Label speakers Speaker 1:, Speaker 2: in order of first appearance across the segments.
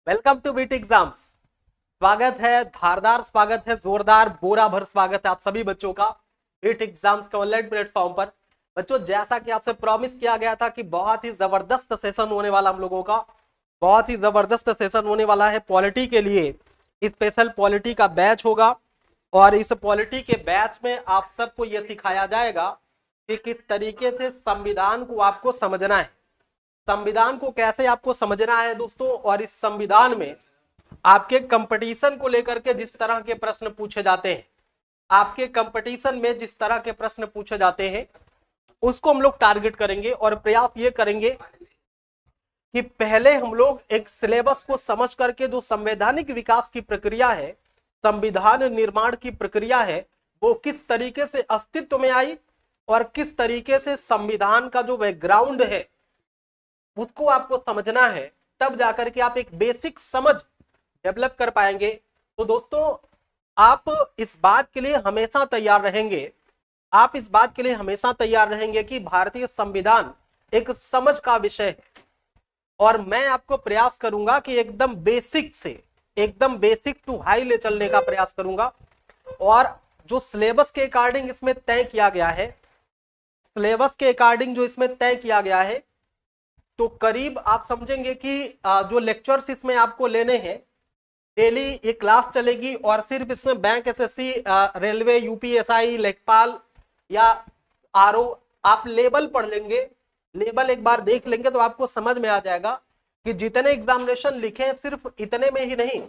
Speaker 1: Welcome to beat exams. स्वागत है, धारदार स्वागत है, जोरदार बोरा भर स्वागत है आप सभी बच्चों का बीट एग्जाम्स के ऑनलाइन प्लेटफॉर्म पर। बच्चों, जैसा कि आपसे प्रॉमिस किया गया था कि बहुत ही जबरदस्त सेशन होने वाला हम लोगों का, बहुत ही जबरदस्त सेशन होने वाला है पॉलिटी के लिए। स्पेशल पॉलिटी का बैच होगा और इस पॉलिटी के बैच में आप सबको यह सिखाया जाएगा कि किस तरीके से संविधान को आपको समझना है, संविधान को कैसे आपको समझना है दोस्तों। और इस संविधान में आपके कंपटीशन को लेकर के जिस तरह के प्रश्न पूछे जाते हैं, आपके कंपटीशन में जिस तरह के प्रश्न पूछे जाते हैं उसको हम लोग टारगेट करेंगे और प्रयास ये करेंगे कि पहले हम लोग एक सिलेबस को समझ करके जो संवैधानिक विकास की प्रक्रिया है, संविधान निर्माण की प्रक्रिया है, वो किस तरीके से अस्तित्व में आई और किस तरीके से संविधान का जो बैकग्राउंड है उसको आपको समझना है, तब जाकर के आप एक बेसिक समझ डेवलप कर पाएंगे। तो दोस्तों, आप इस बात के लिए हमेशा तैयार रहेंगे, आप इस बात के लिए हमेशा तैयार रहेंगे कि भारतीय संविधान एक समझ का विषय है और मैं आपको प्रयास करूंगा कि एकदम बेसिक से एकदम बेसिक टू हाई ले चलने का प्रयास करूंगा। और जो सिलेबस के अकॉर्डिंग इसमें तय किया गया है, सिलेबस के अकॉर्डिंग जो इसमें तय किया गया है, तो करीब आप समझेंगे कि जो लेक्चर्स इसमें आपको लेने हैं, डेली ये क्लास चलेगी और सिर्फ इसमें बैंक एसएससी, रेलवे, यूपीएसआई, लेखपाल या आरओ आप लेवल पढ़ लेंगे, लेवल एक बार देख लेंगे तो आपको समझ में आ जाएगा कि जितने एग्जामिनेशन लिखे हैं सिर्फ इतने में ही नहीं,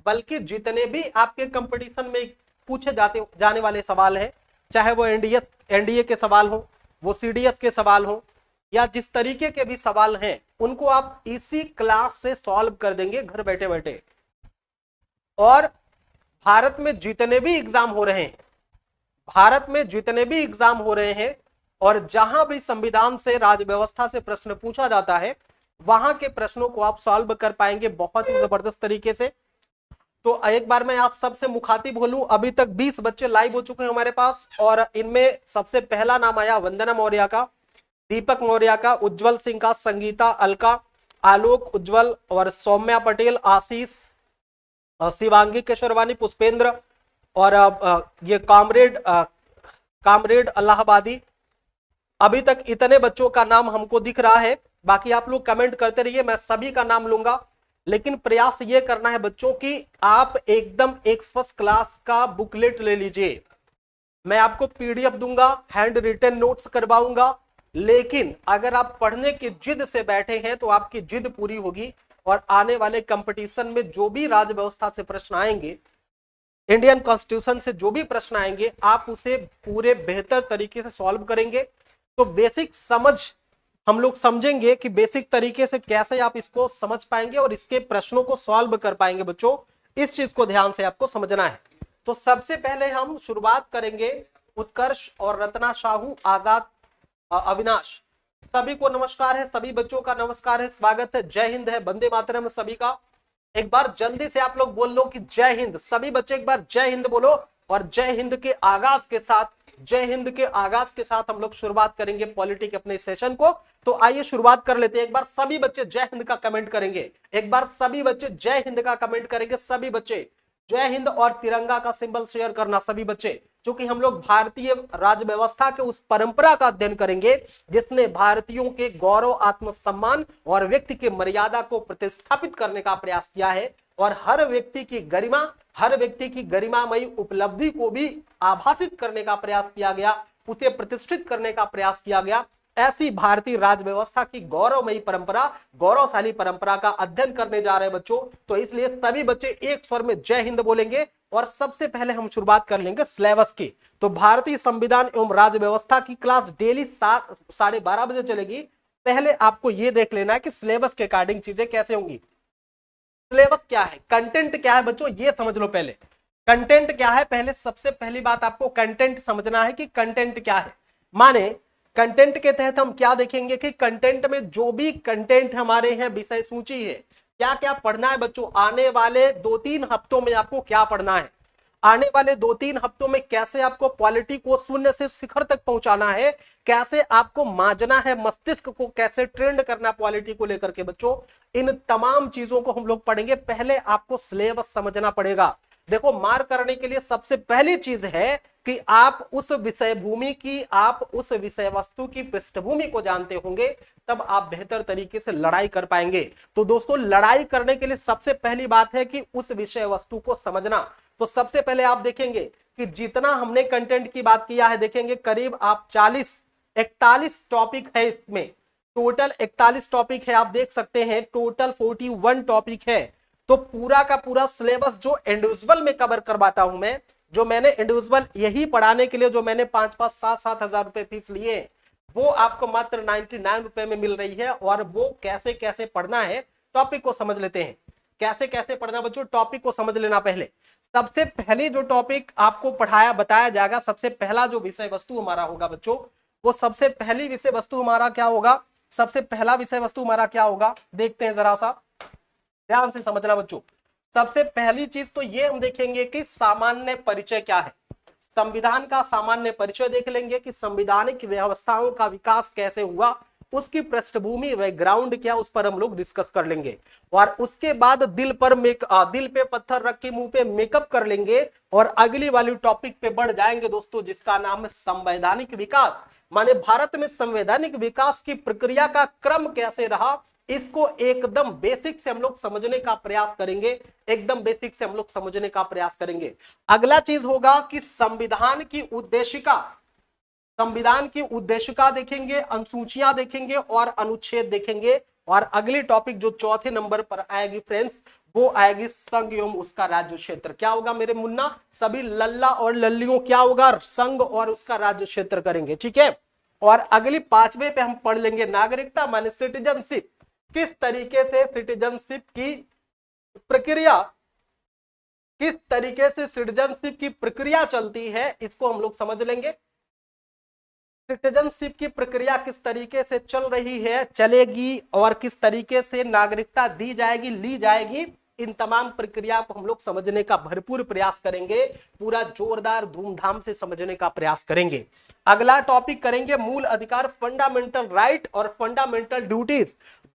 Speaker 1: बल्कि जितने भी आपके कंपटीशन में पूछे जाने वाले सवाल हैं, चाहे वो एनडीए के सवाल हो, वो सीडीएस के सवाल हो, या जिस तरीके के भी सवाल हैं, उनको आप इसी क्लास से सॉल्व कर देंगे घर बैठे बैठे। और भारत में जितने भी एग्जाम हो रहे हैं, भारत में जितने भी एग्जाम हो रहे हैं और जहां भी संविधान से, राज व्यवस्था से प्रश्न पूछा जाता है, वहां के प्रश्नों को आप सॉल्व कर पाएंगे बहुत ही जबरदस्त तरीके से। तो एक बार मैं आप सबसे मुखातिब बोलूं, अभी तक 20 बच्चे लाइव हो चुके हैं हमारे पास और इनमें सबसे पहला नाम आया वंदना मौर्य का, दीपक मौर्य का, उज्जवल सिंह का, संगीता, अलका, आलोक, उज्जवल और सौम्या पटेल, आशीष, शिवांगी केशरवानी, पुष्पेंद्र और ये कामरेड इलाहाबादी। अभी तक इतने बच्चों का नाम हमको दिख रहा है, बाकी आप लोग कमेंट करते रहिए, मैं सभी का नाम लूंगा। लेकिन प्रयास ये करना है बच्चों कि आप एकदम एक फर्स्ट क्लास का बुकलेट ले लीजिए। मैं आपको पीडीएफ दूंगा, हैंड रिटन नोट्स करवाऊंगा, लेकिन अगर आप पढ़ने की जिद से बैठे हैं तो आपकी जिद पूरी होगी और आने वाले कंपटीशन में जो भी राज्य व्यवस्था से प्रश्न आएंगे, इंडियन कॉन्स्टिट्यूशन से जो भी प्रश्न आएंगे, आप उसे पूरे बेहतर तरीके से सॉल्व करेंगे। तो बेसिक समझ हम लोग समझेंगे कि बेसिक तरीके से कैसे आप इसको समझ पाएंगे और इसके प्रश्नों को सॉल्व कर पाएंगे। बच्चों, इस चीज को ध्यान से आपको समझना है। तो सबसे पहले हम शुरुआत करेंगे उत्कर्ष और रत्ना साहू, आजाद, अविनाश। सभी को नमस्कार है, सभी बच्चों का नमस्कार है, स्वागत है, जय हिंद है, वंदे मातरम सभी का। एक बार जल्दी से आप लोग बोल लो कि जय हिंद, सभी बच्चे एक बार जय हिंद बोलो। और जय हिंद के आगाज के साथ, जय हिंद के आगाज के साथ हम लोग शुरुआत करेंगे पॉलिटी के अपने सेशन को। तो आइए शुरुआत कर लेते हैं। एक बार सभी बच्चे जय हिंद का कमेंट करेंगे, एक बार सभी बच्चे जय हिंद का कमेंट करेंगे, सभी बच्चे जय हिंद। और तिरंगा का सिंबल शेयर करना सभी बच्चे, क्योंकि हम लोग भारतीय राज व्यवस्था के उस परंपरा का अध्ययन करेंगे जिसने भारतीयों के गौरव, आत्मसम्मान और व्यक्ति की मर्यादा को प्रतिस्थापित करने का प्रयास किया है और हर व्यक्ति की गरिमा, हर व्यक्ति की गरिमामयी उपलब्धि को भी आभासित करने का प्रयास किया गया, उसे प्रतिष्ठित करने का प्रयास किया गया। ऐसी भारतीय राज व्यवस्था की गौरवमयी परंपरा, गौरवशाली परंपरा का अध्ययन करने जा रहे हैं बच्चों। तो इसलिए सभी बच्चे एक स्वर में जय हिंद बोलेंगे। और सबसे पहले हम शुरुआत कर लेंगे सिलेबस की। तो भारतीय संविधान एवं राज्य व्यवस्था की क्लास डेली 7:30 बजे चलेगी। पहले आपको यह देख लेना है कि सिलेबस के अकॉर्डिंग चीजें कैसे होंगी। सिलेबस क्या है, कंटेंट क्या है बच्चों, ये समझ लो पहले। कंटेंट क्या है, पहले सबसे पहली बात आपको कंटेंट समझना है कि कंटेंट क्या है। माने कंटेंट के तहत हम क्या देखेंगे कि कंटेंट में जो भी कंटेंट हमारे हैं, विषय सूची है, क्या क्या पढ़ना है बच्चों, आने वाले 2-3 हफ्तों में आपको क्या पढ़ना है। आने वाले 2-3 हफ्तों में कैसे आपको पॉलिटी को शून्य से शिखर तक पहुंचाना है, कैसे आपको मांझना है, मस्तिष्क को कैसे ट्रेंड करना पॉलिटी को लेकर के बच्चों, इन तमाम चीजों को हम लोग पढ़ेंगे। पहले आपको सिलेबस समझना पड़ेगा। देखो, मार करने के लिए सबसे पहली चीज है कि आप उस विषय भूमि की, आप उस विषय वस्तु की पृष्ठभूमि को जानते होंगे, तब आप बेहतर तरीके से लड़ाई कर पाएंगे। तो दोस्तों, लड़ाई करने के लिए सबसे पहली बात है कि उस विषय वस्तु को समझना। तो सबसे पहले आप देखेंगे कि जितना हमने कंटेंट की बात किया है, देखेंगे करीब आप 41 टॉपिक है इसमें, टोटल 41 टॉपिक है, आप देख सकते हैं टोटल 41 टॉपिक है। तो पूरा का पूरा सिलेबस जो इंडिविजुअल में कवर करवाता हूं मैं, जो मैंने इंडिविजुअल यही पढ़ाने के लिए जो मैंने 5-5, 7-7 हजार रुपए फीस लिए, वो आपको मात्र 99 रुपए में मिल रही है। और वो कैसे कैसे पढ़ना है, टॉपिक को समझ लेते हैं। कैसे कैसे पढ़ना बच्चों, टॉपिक को समझ लेना। पहले सबसे पहले जो टॉपिक आपको बताया जाएगा, सबसे पहला जो विषय वस्तु हमारा होगा बच्चों, वो सबसे पहली विषय वस्तु हमारा क्या होगा, सबसे पहला विषय वस्तु हमारा क्या होगा, देखते हैं जरा सा ध्यान से समझना बच्चों। सबसे पहली चीज तो ये हम देखेंगे कि सामान्य परिचय क्या है। संविधान का सामान्य परिचय देख लेंगे कि संवैधानिक व्यवस्थाओं का विकास कैसे हुआ, उसकी पृष्ठभूमि बैकग्राउंड क्या, उस पर हम लोग डिस्कस कर लेंगे। और उसके बाद दिल पे पत्थर रख के मुंह पे मेकअप कर लेंगे और अगली वाली टॉपिक पे बढ़ जाएंगे दोस्तों, जिसका नाम है संवैधानिक विकास। माने भारत में संवैधानिक विकास की प्रक्रिया का क्रम कैसे रहा, इसको एकदम बेसिक से हम लोग समझने का प्रयास करेंगे, एकदम बेसिक से हम लोग समझने का प्रयास करेंगे। अगला चीज होगा कि संविधान की उद्देशिका, संविधान की उद्देशिका देखेंगे, अनुसूचियां देखेंगे और अनुच्छेद देखेंगे। और अगली टॉपिक जो चौथे नंबर पर आएगी फ्रेंड्स, वो आएगी संघ एवं उसका राज्य क्षेत्र। क्या होगा मेरे मुन्ना, सभी लल्ला और लल्लियों, क्या होगा, संघ और उसका राज्य क्षेत्र करेंगे, ठीक है। और अगली 5वें पे हम पढ़ लेंगे नागरिकता माने सिटीजनशिप। किस तरीके से सिटीजनशिप की प्रक्रिया, किस तरीके से सिटीजनशिप की प्रक्रिया चलती है, इसको हम लोग समझ लेंगे। सिटीजनशिप की प्रक्रिया किस तरीके से चल रही है, चलेगी, और किस तरीके से नागरिकता दी जाएगी, ली जाएगी, इन तमाम प्रक्रिया को हम लोग समझने का भरपूर प्रयास करेंगे, पूरा जोरदार धूमधाम से समझने का प्रयास करेंगे। अगला टॉपिक करेंगे मूल अधिकार, फंडामेंटल राइट और फंडामेंटल ड्यूटीज।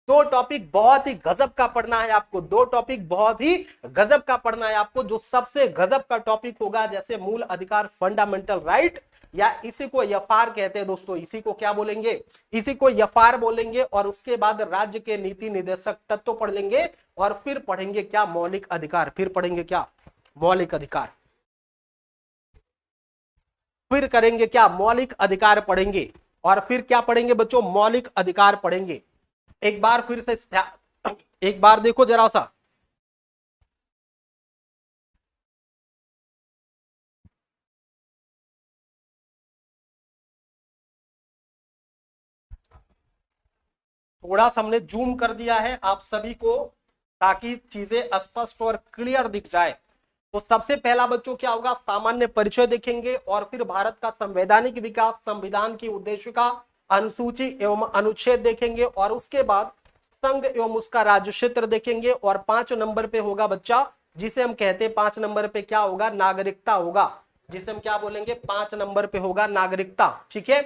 Speaker 1: दो टॉपिक बहुत ही गजब का पढ़ना है आपको, दो टॉपिक बहुत ही गजब का पढ़ना है आपको। जो सबसे गजब का टॉपिक होगा, जैसे मूल अधिकार, फंडामेंटल राइट, या इसी को एफआर कहते हैं दोस्तों, इसी को क्या बोलेंगे, इसी को एफआर बोलेंगे। और उसके बाद राज्य के नीति निर्देशक तत्व पढ़ लेंगे और फिर पढ़ेंगे क्या, मौलिक अधिकार। फिर पढ़ेंगे क्या, मौलिक अधिकार। फिर करेंगे क्या, मौलिक अधिकार पढ़ेंगे। और फिर क्या पढ़ेंगे बच्चों, मौलिक अधिकार पढ़ेंगे। एक बार फिर से एक बार देखो जरा सा, थोड़ा सा हमने जूम कर दिया है आप सभी को, ताकि चीजें स्पष्ट और क्लियर दिख जाए। तो सबसे पहला बच्चों क्या होगा, सामान्य परिचय देखेंगे, और फिर भारत का संवैधानिक विकास, संविधान की उद्देशिका, अनुसूची एवं अनुच्छेद देखेंगे, और उसके बाद संघ एवं उसका राज्य क्षेत्र देखेंगे। और 5 नंबर पे होगा बच्चा, जिसे हम कहते हैं 5 नंबर पे क्या होगा, नागरिकता होगा, जिसे हम क्या बोलेंगे, 5 नंबर पे होगा नागरिकता, ठीक है।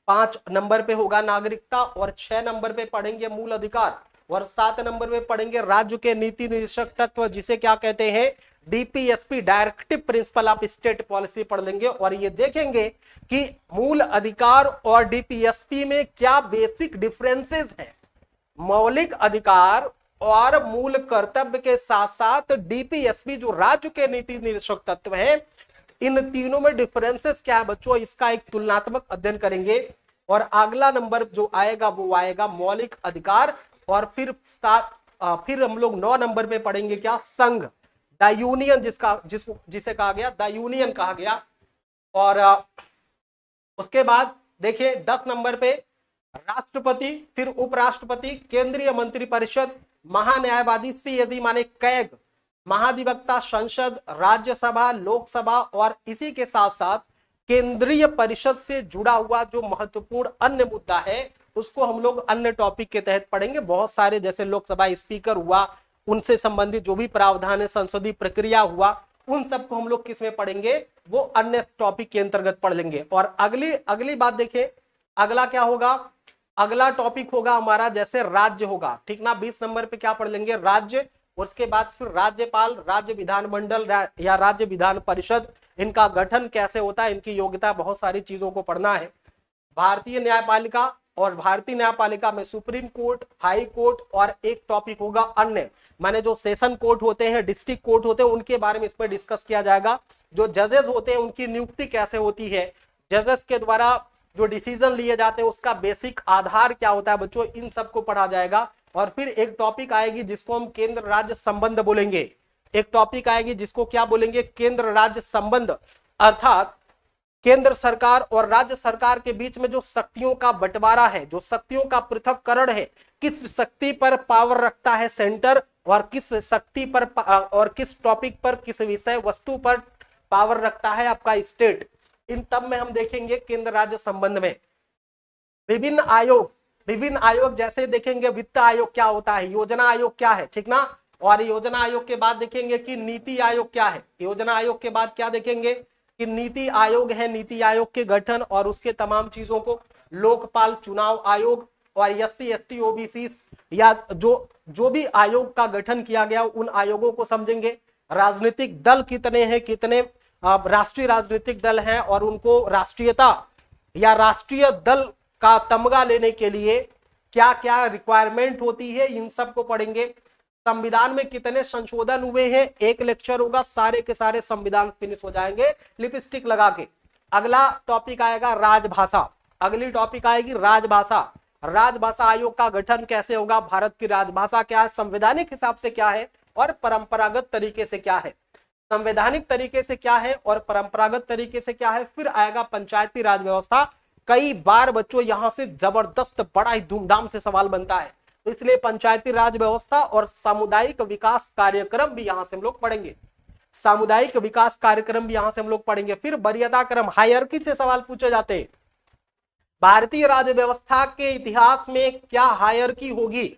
Speaker 1: 5 नंबर पे होगा नागरिकता, और 6 नंबर पे पढ़ेंगे मूल अधिकार, और 7 नंबर पे पढ़ेंगे राज्य के नीति निर्देशक तत्व, जिसे क्या कहते हैं, DPSP, directive principle of state policy पढ़ लेंगे। और ये देखेंगे कि मूल अधिकार और डीपीएसपी में क्या बेसिक डिफरेंसेस है। मौलिक अधिकार और मूल कर्तव्य के साथ साथ डीपीएसपी जो राज्य के नीति निर्देशक तत्व है, इन तीनों में डिफरेंसेस क्या है बच्चों, इसका एक तुलनात्मक अध्ययन करेंगे। और अगला नंबर जो आएगा वो आएगा मौलिक अधिकार। और फिर हम लोग 9 नंबर पे पढ़ेंगे क्या, संघ, द यूनियन, जिसे कहा गया द यूनियन कहा गया। और उसके बाद देखिए 10 नंबर पे राष्ट्रपति, फिर उपराष्ट्रपति, केंद्रीय मंत्रिपरिषद, महान्यायवादी, सीएदी माने कैग, महाधिवक्ता, संसद, राज्यसभा, लोकसभा, और इसी के साथ साथ केंद्रीय परिषद से जुड़ा हुआ जो महत्वपूर्ण अन्य मुद्दा है, उसको हम लोग अन्य टॉपिक के तहत पढ़ेंगे। बहुत सारे, जैसे लोकसभा स्पीकर हुआ, उनसे संबंधित जो भी प्रावधान है, संसदीय प्रक्रिया हुआ, उन सबको हम लोग किस में पढ़ेंगे, वो अन्य टॉपिक के अंतर्गत पढ़ लेंगे। और अगली अगली बात देखिए, अगला क्या होगा, अगला टॉपिक होगा हमारा जैसे राज्य होगा, ठीक ना। 20 नंबर पे क्या पढ़ लेंगे, राज्य। उसके बाद फिर राज्यपाल, राज्य विधानमंडल या राज्य विधान परिषद, इनका गठन कैसे होता है, इनकी योग्यता, बहुत सारी चीजों को पढ़ना है। भारतीय न्यायपालिका, और भारतीय न्यायपालिका में सुप्रीम कोर्ट, हाई कोर्ट, और एक टॉपिक होगा अन्य, माने जो सेशन कोर्ट होते हैं, डिस्ट्रिक्ट कोर्ट होते हैं, उनके बारे में इस पर डिस्कस किया जाएगा। जो जजेस होते हैं उनकी नियुक्ति कैसे होती है, जजेस के द्वारा जो डिसीजन लिए जाते हैं उसका बेसिक आधार क्या होता है बच्चों, इन सबको पढ़ा जाएगा। और फिर एक टॉपिक आएगी जिसको हम केंद्र राज्य संबंध बोलेंगे, एक टॉपिक आएगी जिसको क्या बोलेंगे, केंद्र राज्य संबंध, अर्थात केंद्र सरकार और राज्य सरकार के बीच में जो शक्तियों का बंटवारा है, जो शक्तियों का पृथक्करण है, किस शक्ति पर पावर रखता है सेंटर, और किस शक्ति पर और किस टॉपिक पर, किस विषय वस्तु पर पावर रखता है आपका स्टेट, इन तब में हम देखेंगे केंद्र राज्य संबंध में। विभिन्न आयोग, विभिन्न आयोग जैसे देखेंगे वित्त आयोग क्या होता है, योजना आयोग क्या है, ठीक ना। और योजना आयोग के बाद देखेंगे कि नीति आयोग क्या है, योजना आयोग के बाद क्या देखेंगे कि नीति आयोग है, नीति आयोग के गठन और उसके तमाम चीजों को, लोकपाल, चुनाव आयोग, और एससी एसटी ओबीसी या जो भी आयोग का गठन किया गया उन आयोगों को समझेंगे। राजनीतिक दल कितने हैं, कितने राष्ट्रीय राजनीतिक दल हैं, और उनको राष्ट्रीयता या राष्ट्रीय दल का तमगा लेने के लिए क्या क्या रिक्वायरमेंट होती है, इन सब को पढ़ेंगे। संविधान में कितने संशोधन हुए हैं, एक लेक्चर होगा, सारे के सारे संविधान फिनिश हो जाएंगे लिपस्टिक लगा के। अगला टॉपिक आएगा राजभाषा, अगली टॉपिक आएगी राजभाषा। राजभाषा आयोग का गठन कैसे होगा, भारत की राजभाषा क्या है, संवैधानिक हिसाब से क्या है और परंपरागत तरीके से क्या है, संवैधानिक तरीके से क्या है और परंपरागत तरीके से क्या है। फिर आएगा पंचायती राज व्यवस्था। कई बार बच्चों यहां से जबरदस्त बड़ा ही धूमधाम से सवाल बनता है, तो इसलिए पंचायती राज व्यवस्था और सामुदायिक विकास कार्यक्रम भी यहां से हम लोग पढ़ेंगे, सामुदायिक विकास कार्यक्रम भी यहां से हम लोग पढ़ेंगे। फिर वरीयता क्रम, हायरार्की से सवाल पूछे जाते हैं। भारतीय राज्य व्यवस्था के इतिहास में क्या हायरार्की होगी,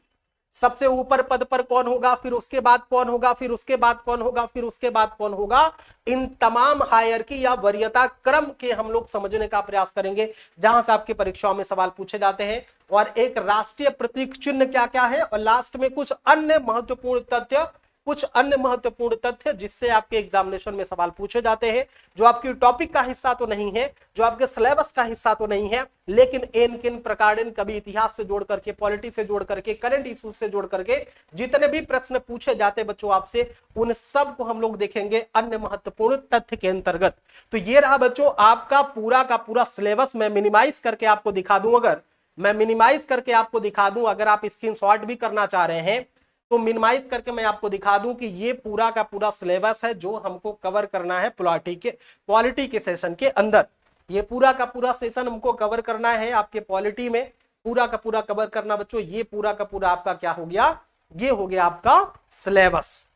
Speaker 1: सबसे ऊपर पद पर कौन होगा, फिर उसके बाद कौन होगा, फिर उसके बाद कौन होगा, फिर उसके बाद कौन होगा, इन तमाम हायरार्की या वरीयता क्रम के हम लोग समझने का प्रयास करेंगे, जहां से आपकी परीक्षाओं में सवाल पूछे जाते हैं। और एक राष्ट्रीय प्रतीक चिन्ह क्या क्या है, और लास्ट में कुछ अन्य महत्वपूर्ण तथ्य, कुछ अन्य महत्वपूर्ण तथ्य जिससे आपके एग्जामिनेशन में सवाल पूछे जाते हैं, जो आपकी टॉपिक का हिस्सा तो नहीं है, जो आपके सिलेबस का हिस्सा तो नहीं है, लेकिन इन किन प्रकार कभी इतिहास से जोड़ करके, पॉलिटी से जोड़ करके, करंट इश्यूज से जोड़ करके जितने भी प्रश्न पूछे जाते बच्चों आपसे, उन सब को हम लोग देखेंगे अन्य महत्वपूर्ण तथ्य के अंतर्गत। तो ये रहा बच्चों आपका पूरा का पूरा सिलेबस। मैं मिनिमाइज करके आपको दिखा दूं, अगर मैं मिनिमाइज करके आपको दिखा दूं, अगर आप स्क्रीनशॉट भी करना चाह रहे हैं तो मिनिमाइज करके मैं आपको दिखा दूं कि ये पूरा का पूरा सिलेबस है जो हमको कवर करना है पॉलिटी के सेशन के अंदर। ये पूरा का पूरा सेशन हमको कवर करना है आपके पॉलिटी में, पूरा का पूरा कवर करना बच्चों। ये पूरा का पूरा आपका क्या हो गया, ये हो गया आपका सिलेबस।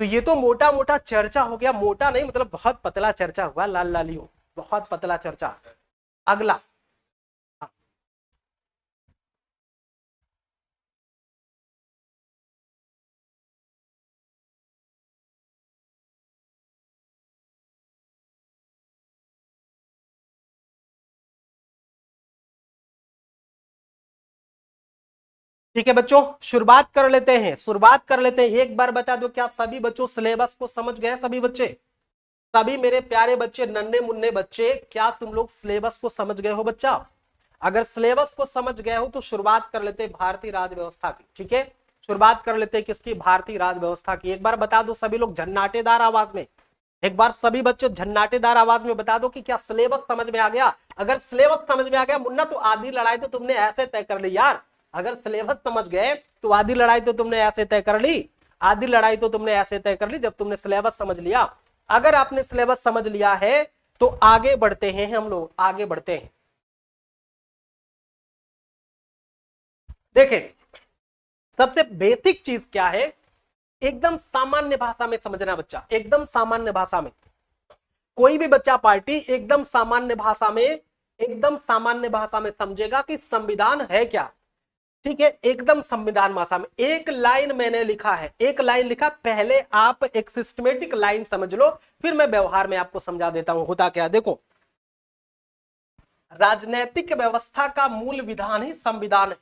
Speaker 1: तो ये तो मोटा मोटा चर्चा हो गया, मोटा नहीं मतलब बहुत पतला चर्चा हुआ, लाल लालियो बहुत पतला चर्चा। अगला ठीक है बच्चों, शुरुआत कर लेते हैं, शुरुआत कर लेते हैं। एक बार बता दो, क्या सभी बच्चों सिलेबस को समझ गए? सभी बच्चे, सभी मेरे प्यारे बच्चे, नन्हे मुन्ने बच्चे, क्या तुम लोग सिलेबस को समझ गए हो बच्चा? अगर सिलेबस को समझ गए हो तो शुरुआत कर लेते हैं भारतीय राज्य व्यवस्था की। ठीक है, शुरुआत कर लेते हैं किसकी, भारतीय राज्य व्यवस्था की। एक बार बता दो सभी लोग झन्नाटेदार आवाज में, एक बार सभी बच्चे झन्नाटेदार आवाज में बता दो कि क्या सिलेबस समझ में आ गया। अगर सिलेबस समझ में आ गया मुन्ना तो आधी लड़ाई तो तुमने ऐसे तय कर ली यार। अगर सिलेबस समझ गए तो आधी लड़ाई तो तुमने ऐसे तय कर ली, आधी लड़ाई तो तुमने ऐसे तय कर ली जब तुमने सिलेबस समझ लिया। अगर आपने सिलेबस समझ लिया है तो आगे बढ़ते हैं, हम लोग आगे बढ़ते हैं। देखें, सबसे बेसिक चीज क्या है, एकदम सामान्य भाषा में समझना बच्चा, एकदम सामान्य भाषा में। कोई भी बच्चा पार्टी एकदम सामान्य भाषा में, एकदम सामान्य भाषा में समझेगा कि संविधान है क्या। ठीक है, एकदम संविधान भाषा में एक लाइन मैंने लिखा है, एक लाइन लिखा, पहले आप एक सिस्टमेटिक लाइन समझ लो, फिर मैं व्यवहार में आपको समझा देता हूं होता क्या। देखो, राजनैतिक व्यवस्था का मूल विधान ही संविधान है।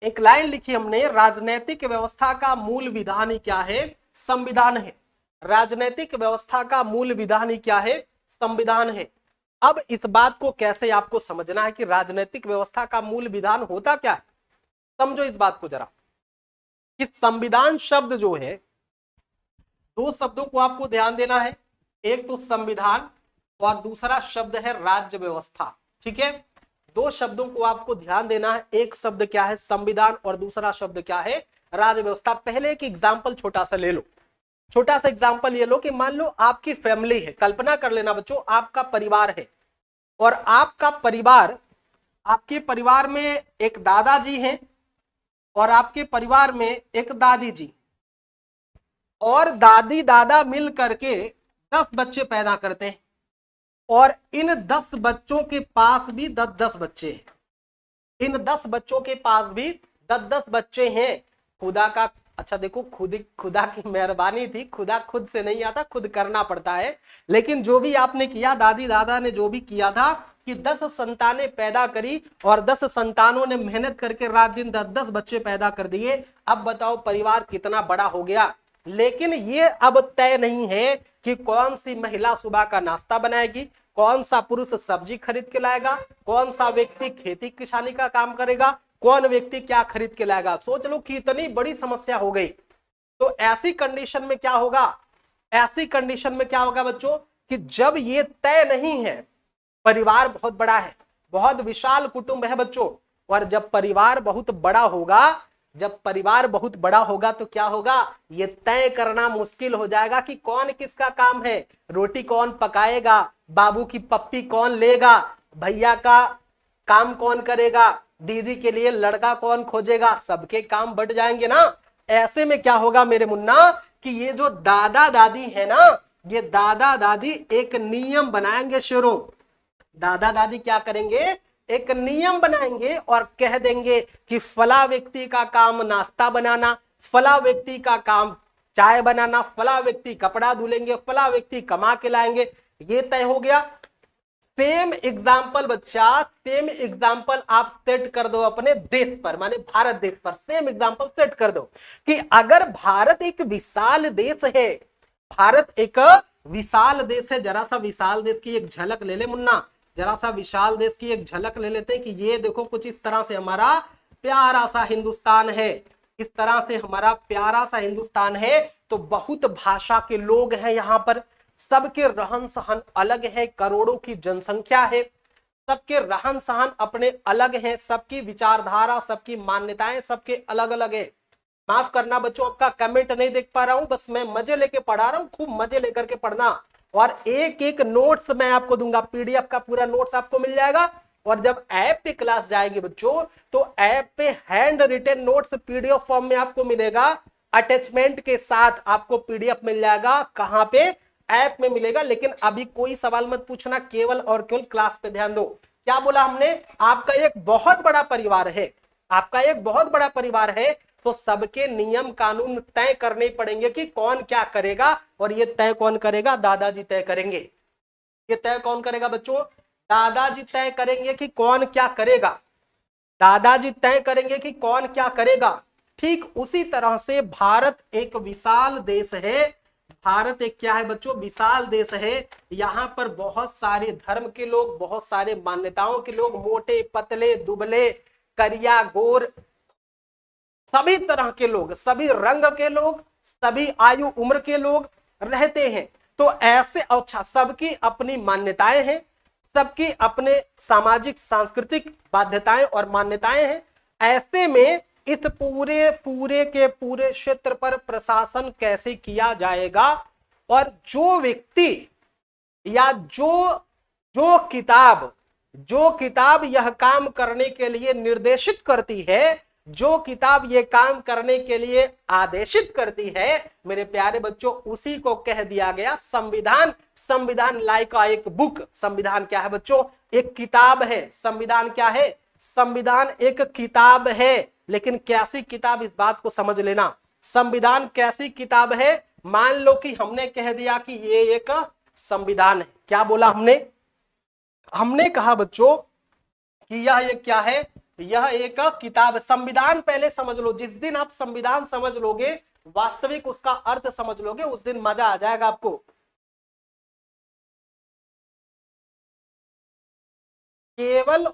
Speaker 1: एक लाइन लिखी हमने, राजनैतिक व्यवस्था का मूल विधान ही क्या है, संविधान है। राजनैतिक व्यवस्था का मूल विधान ही क्या है, संविधान है। अब इस बात को कैसे आपको समझना है कि राजनैतिक व्यवस्था का मूल विधान होता क्या है, समझो इस बात को जरा, कि संविधान शब्द जो है, दो शब्दों को आपको ध्यान देना है, एक तो संविधान और दूसरा शब्द है राज्य व्यवस्था। ठीक है, दो शब्दों को आपको ध्यान देना है, एक शब्द क्या है संविधान और दूसरा शब्द क्या है राज्य व्यवस्था। पहले एक एग्जाम्पल छोटा सा ले लो, छोटा सा एग्जाम्पल ये लो कि मान लो आपकी फैमिली है, कल्पना कर लेना बच्चों, आपका परिवार है, और आपका परिवार, आपके परिवार में एक दादाजी हैं और आपके परिवार में एक दादी जी, और दादी दादा मिल करके 10 बच्चे पैदा करते हैं, और इन 10 बच्चों के पास भी 10-10 बच्चे हैं, इन 10 बच्चों के पास भी 10-10 बच्चे हैं। खुदा का, अच्छा देखो, खुदा की मेहरबानी थी, खुदा खुद से नहीं आता, खुद करना पड़ता है। लेकिन जो भी आपने किया, दादी दादा ने जो भी किया था कि 10 संतानें पैदा करी, और 10 संतानों ने मेहनत करके रात दिन 10-10 बच्चे पैदा कर दिए। अब बताओ परिवार कितना बड़ा हो गया। लेकिन ये अब तय नहीं है कि कौन सी महिला सुबह का नाश्ता बनाएगी, कौन सा पुरुष सब्जी खरीद के लाएगा, कौन सा व्यक्ति खेती किसानी का काम करेगा, कौन व्यक्ति क्या खरीद के लाएगा। सोच लो कि इतनी बड़ी समस्या हो गई। तो ऐसी कंडीशन में क्या होगा, ऐसी कंडीशन में क्या होगा बच्चों, कि जब ये तय नहीं है, परिवार बहुत बड़ा है, बहुत विशाल कुटुंब है बच्चों, और जब परिवार बहुत बड़ा होगा, जब परिवार बहुत बड़ा होगा तो क्या होगा, ये तय करना मुश्किल हो जाएगा कि कौन किसका काम है, रोटी कौन पकाएगा, बाबू की पप्पी कौन लेगा, भैया का काम कौन करेगा, दीदी के लिए लड़का कौन खोजेगा, सबके काम बढ़ जाएंगे ना। ऐसे में क्या होगा मेरे मुन्ना, कि ये जो दादा दादी है ना, ये दादा दादी एक नियम बनाएंगे शुरू, दादा दादी क्या करेंगे, एक नियम बनाएंगे और कह देंगे कि फला व्यक्ति का काम नाश्ता बनाना, फला व्यक्ति का काम चाय बनाना, फला व्यक्ति कपड़ा धुलेंगे, फला व्यक्ति कमा के लाएंगे। ये तय हो गया। सेम एग्जाम्पल बच्चा, सेम एग्जाम्पल आप सेट कर दो अपने देश पर, माने भारत देश पर सेम एग्जाम्पल सेट कर दो कि अगर भारत एक विशाल देश है, भारत एक विशाल देश है, जरा सा विशाल देश की एक झलक ले ले मुन्ना, जरा सा विशाल देश की एक झलक ले लेते हैं कि ये देखो कुछ इस तरह से हमारा प्यारा सा हिंदुस्तान है, इस तरह से हमारा प्यारा सा हिंदुस्तान है। तो बहुत भाषा के लोग हैं यहाँ पर, सबके रहन सहन अलग है, करोड़ों की जनसंख्या है, सबके रहन सहन अपने अलग हैं, सबकी विचारधारा, सबकी मान्यताएं सबके अलग अलग है। माफ करना बच्चों, आपका कमेंट नहीं देख पा रहा हूं, बस मैं मजे लेके पढ़ा रहा हूं, खूब मजे लेकर के पढ़ना। और एक एक नोट्स मैं आपको दूंगा, पीडीएफ का पूरा नोट्स आपको मिल जाएगा। और जब ऐप पे क्लास जाएगी बच्चों, तो ऐप पे hand written notes PDF form में आपको मिलेगा, अटैचमेंट के साथ आपको पीडीएफ मिल जाएगा। कहां पे, ऐप में मिलेगा। लेकिन अभी कोई सवाल मत पूछना, केवल और केवल क्लास पे ध्यान दो। क्या बोला हमने, आपका एक बहुत बड़ा परिवार है, आपका एक बहुत बड़ा परिवार है, तो सबके नियम कानून तय करने पड़ेंगे कि कौन क्या करेगा। और ये तय कौन करेगा, दादाजी तय करेंगे। ये तय कौन करेगा बच्चों, दादाजी तय करेंगे कि कौन क्या करेगा, दादाजी तय करेंगे कि कौन क्या करेगा। ठीक उसी तरह से भारत एक विशाल देश है, भारत एक क्या है बच्चों, विशाल देश है। यहाँ पर बहुत सारे धर्म के लोग, बहुत सारे मान्यताओं के लोग, मोटे पतले दुबले करिया गोर, सभी तरह के लोग, सभी रंग के लोग, सभी आयु उम्र के लोग रहते हैं। तो ऐसे, अच्छा, सबकी अपनी मान्यताएं हैं, सबकी अपने सामाजिक सांस्कृतिक बाध्यताएं और मान्यताएं हैं। ऐसे में इस पूरे पूरे के पूरे क्षेत्र पर प्रशासन कैसे किया जाएगा, और जो व्यक्ति या जो किताब यह काम करने के लिए निर्देशित करती है, जो किताब ये काम करने के लिए आदेशित करती है, मेरे प्यारे बच्चों, उसी को कह दिया गया संविधान। संविधान लाइक एक बुक, संविधान क्या है बच्चों, एक किताब है। संविधान क्या है, संविधान एक किताब है, लेकिन कैसी किताब, इस बात को समझ लेना। संविधान कैसी किताब है? मान लो कि हमने कह दिया कि ये एक संविधान है। क्या बोला हमने? हमने कहा बच्चों कि यह एक क्या है? यह एक किताब। संविधान पहले समझ लो। जिस दिन आप संविधान समझ लोगे, वास्तविक उसका अर्थ समझ लोगे, उस दिन मजा आ जाएगा आपको। केवल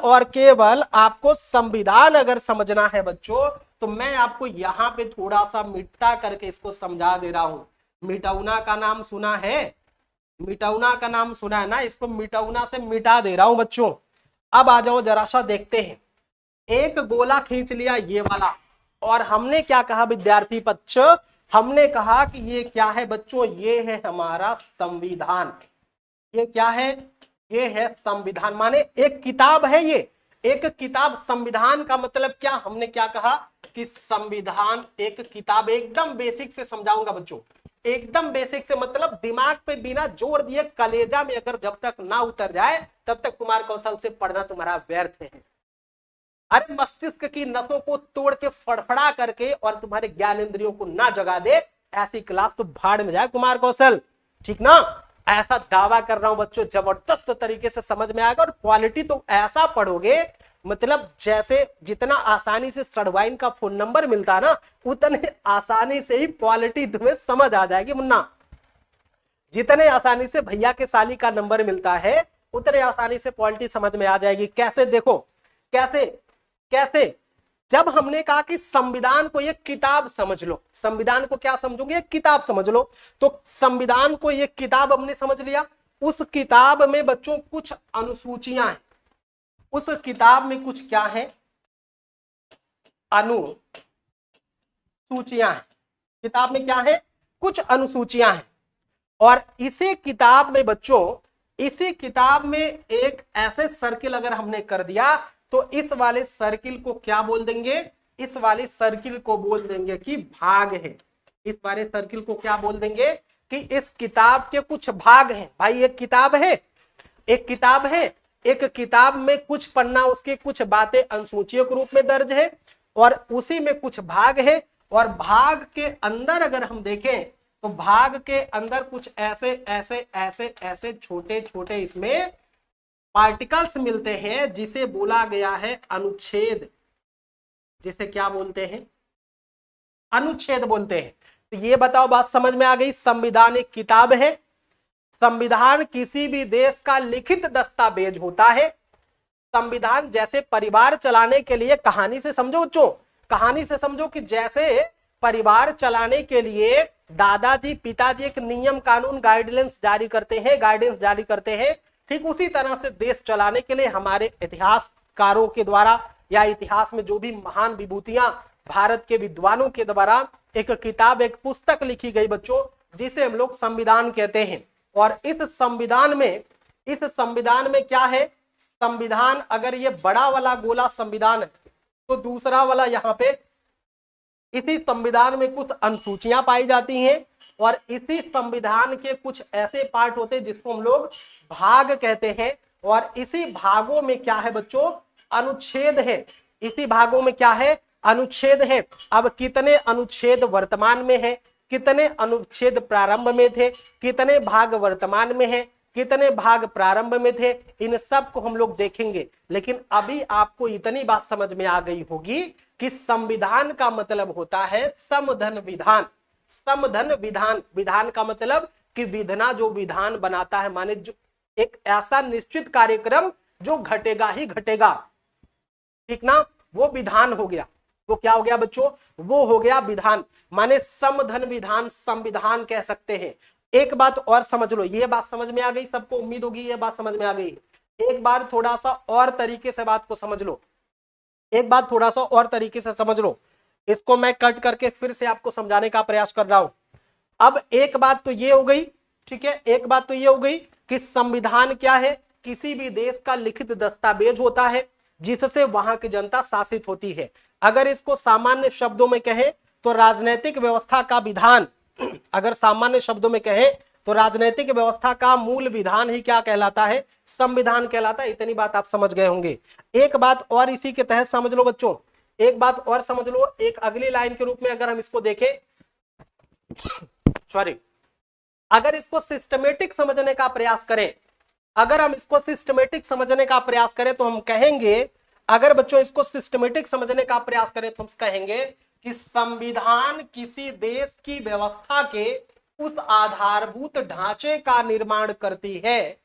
Speaker 1: और केवल आपको संविधान अगर समझना है बच्चों, तो मैं आपको यहां पे थोड़ा सा मिटा करके इसको समझा दे रहा हूं। मिटौना का नाम सुना है? मिटौना का नाम सुना है ना? इसको मिटौना से मिटा दे रहा हूं बच्चों। अब आ जाओ जरा सा देखते हैं। एक गोला खींच लिया ये वाला, और हमने क्या कहा विद्यार्थी पक्ष? हमने कहा कि ये क्या है बच्चों? ये है हमारा संविधान। ये क्या है? ये है संविधान। माने एक किताब है ये, एक किताब। संविधान का मतलब क्या? हमने क्या कहा कि संविधान एक किताब। एकदम बेसिक से समझाऊंगा बच्चों, एकदम बेसिक से। मतलब दिमाग पे बिना जोर दिए कलेजा में अगर जब तक ना उतर जाए तब तक कुमार कौशल से पढ़ना तुम्हारा व्यर्थ है। अरे मस्तिष्क की नसों को तोड़ के फड़फड़ा करके और तुम्हारे ज्ञान इंद्रियों को ना जगा दे, ऐसी क्लास तो भाड़ में जाए कुमार कौशल। ठीक ना? ऐसा दावा कर रहा हूं बच्चों, जबरदस्त तरीके से समझ में आएगा। और क्वालिटी तो ऐसा पढ़ोगे, मतलब जैसे जितना आसानी से सड़वाइन का फोन नंबर मिलता है ना, उतने आसानी से ही क्वालिटी तुम्हें समझ आ जाएगी मुन्ना। जितने आसानी से भैया के साली का नंबर मिलता है, उतने आसानी से क्वालिटी समझ में आ जाएगी। कैसे? देखो कैसे कैसे। जब हमने कहा कि संविधान को एक किताब समझ लो, संविधान को क्या समझोगे? एक किताब समझ लो। तो संविधान को एक किताब हमने समझ लिया। उस किताब में बच्चों कुछ अनुसूचियां हैं। उस किताब में कुछ क्या है? अनुसूचियां हैं। किताब में क्या है? कुछ अनुसूचियां हैं। और इसी किताब में बच्चों, इसी किताब में एक ऐसे सर्किल अगर हमने कर दिया, तो इस वाले सर्किल को क्या बोल देंगे? इस वाले सर्किल को बोल देंगे कि भाग है। इस वाले सर्किल को क्या बोल देंगे? कि इस किताब के कुछ भाग हैं। भाई एक किताब है, एक किताब है, एक किताब में कुछ पन्ना, उसके कुछ बातें अनुसूचियों के रूप में दर्ज है, और उसी में कुछ भाग है। और भाग के अंदर अगर हम देखें, तो भाग के अंदर कुछ ऐसे ऐसे ऐसे ऐसे छोटे छोटे इसमें पार्टिकल्स मिलते हैं, जिसे बोला गया है अनुच्छेद। जिसे क्या बोलते हैं? अनुच्छेद बोलते हैं। तो ये बताओ, बात समझ में आ गई? संविधान एक किताब है। संविधान किसी भी देश का लिखित दस्तावेज होता है। संविधान जैसे परिवार चलाने के लिए, कहानी से समझो बच्चों, कहानी से समझो कि जैसे परिवार चलाने के लिए दादाजी पिताजी एक नियम कानून गाइडलाइंस जारी करते हैं, ठीक उसी तरह से देश चलाने के लिए हमारे इतिहासकारों के द्वारा, या इतिहास में जो भी महान विभूतियां भारत के विद्वानों के द्वारा एक किताब, एक पुस्तक लिखी गई बच्चों, जिसे हम लोग संविधान कहते हैं। और इस संविधान में क्या है? संविधान, अगर ये बड़ा वाला गोला संविधान है, तो दूसरा वाला यहाँ पे, इसी संविधान में कुछ अनुसूचियां पाई जाती हैं। और इसी संविधान के कुछ ऐसे पार्ट होते हैं जिसको हम लोग भाग कहते हैं। और इसी भागों में क्या है बच्चों? अनुच्छेद है। इसी भागों में क्या है? अनुच्छेद है। अब कितने अनुच्छेद वर्तमान में है, कितने अनुच्छेद प्रारंभ में थे, कितने भाग वर्तमान में है, कितने भाग प्रारंभ में थे, इन सब को हम लोग देखेंगे। लेकिन अभी आपको इतनी बात समझ में आ गई होगी कि संविधान का मतलब होता है समधन विधान। समधन विधान, विधान का मतलब कि विधना, जो विधान बनाता है, माने जो एक ऐसा निश्चित कार्यक्रम जो घटेगा ही घटेगा, ठीक ना, वो विधान हो गया। वो क्या हो गया बच्चों? वो हो गया विधान। माने समधन विधान संविधान कह सकते हैं। एक बात और समझ लो, ये बात समझ में आ गई सबको? उम्मीद होगी ये बात समझ में आ गई। एक बार थोड़ा सा और तरीके से बात को समझ लो, एक बात थोड़ा सा और तरीके से समझ लो। इसको मैं कट करके फिर से आपको समझाने का प्रयास कर रहा हूं। अब एक बात तो ये हो गई, ठीक है, एक बात तो ये हो गई कि संविधान क्या है? किसी भी देश का लिखित दस्तावेज होता है जिससे वहां की जनता शासित होती है। अगर इसको सामान्य शब्दों में कहें तो राजनीतिक व्यवस्था का विधान। अगर सामान्य शब्दों में कहें तो राजनीतिक व्यवस्था का मूल विधान ही क्या कहलाता है? संविधान कहलाता है। इतनी बात आप समझ गए होंगे। एक बात और इसी के तहत समझ लो बच्चों, एक बात और समझ लो, एक अगली लाइन के रूप में अगर हम इसको देखें, सॉरी, अगर इसको सिस्टमेटिक समझने का प्रयास करें, अगर हम इसको सिस्टमेटिक समझने का प्रयास करें तो हम कहेंगे, अगर बच्चों इसको सिस्टमेटिक समझने का प्रयास करें तो हम कहेंगे कि संविधान किसी देश की व्यवस्था के उस आधारभूत ढांचे का निर्माण करती है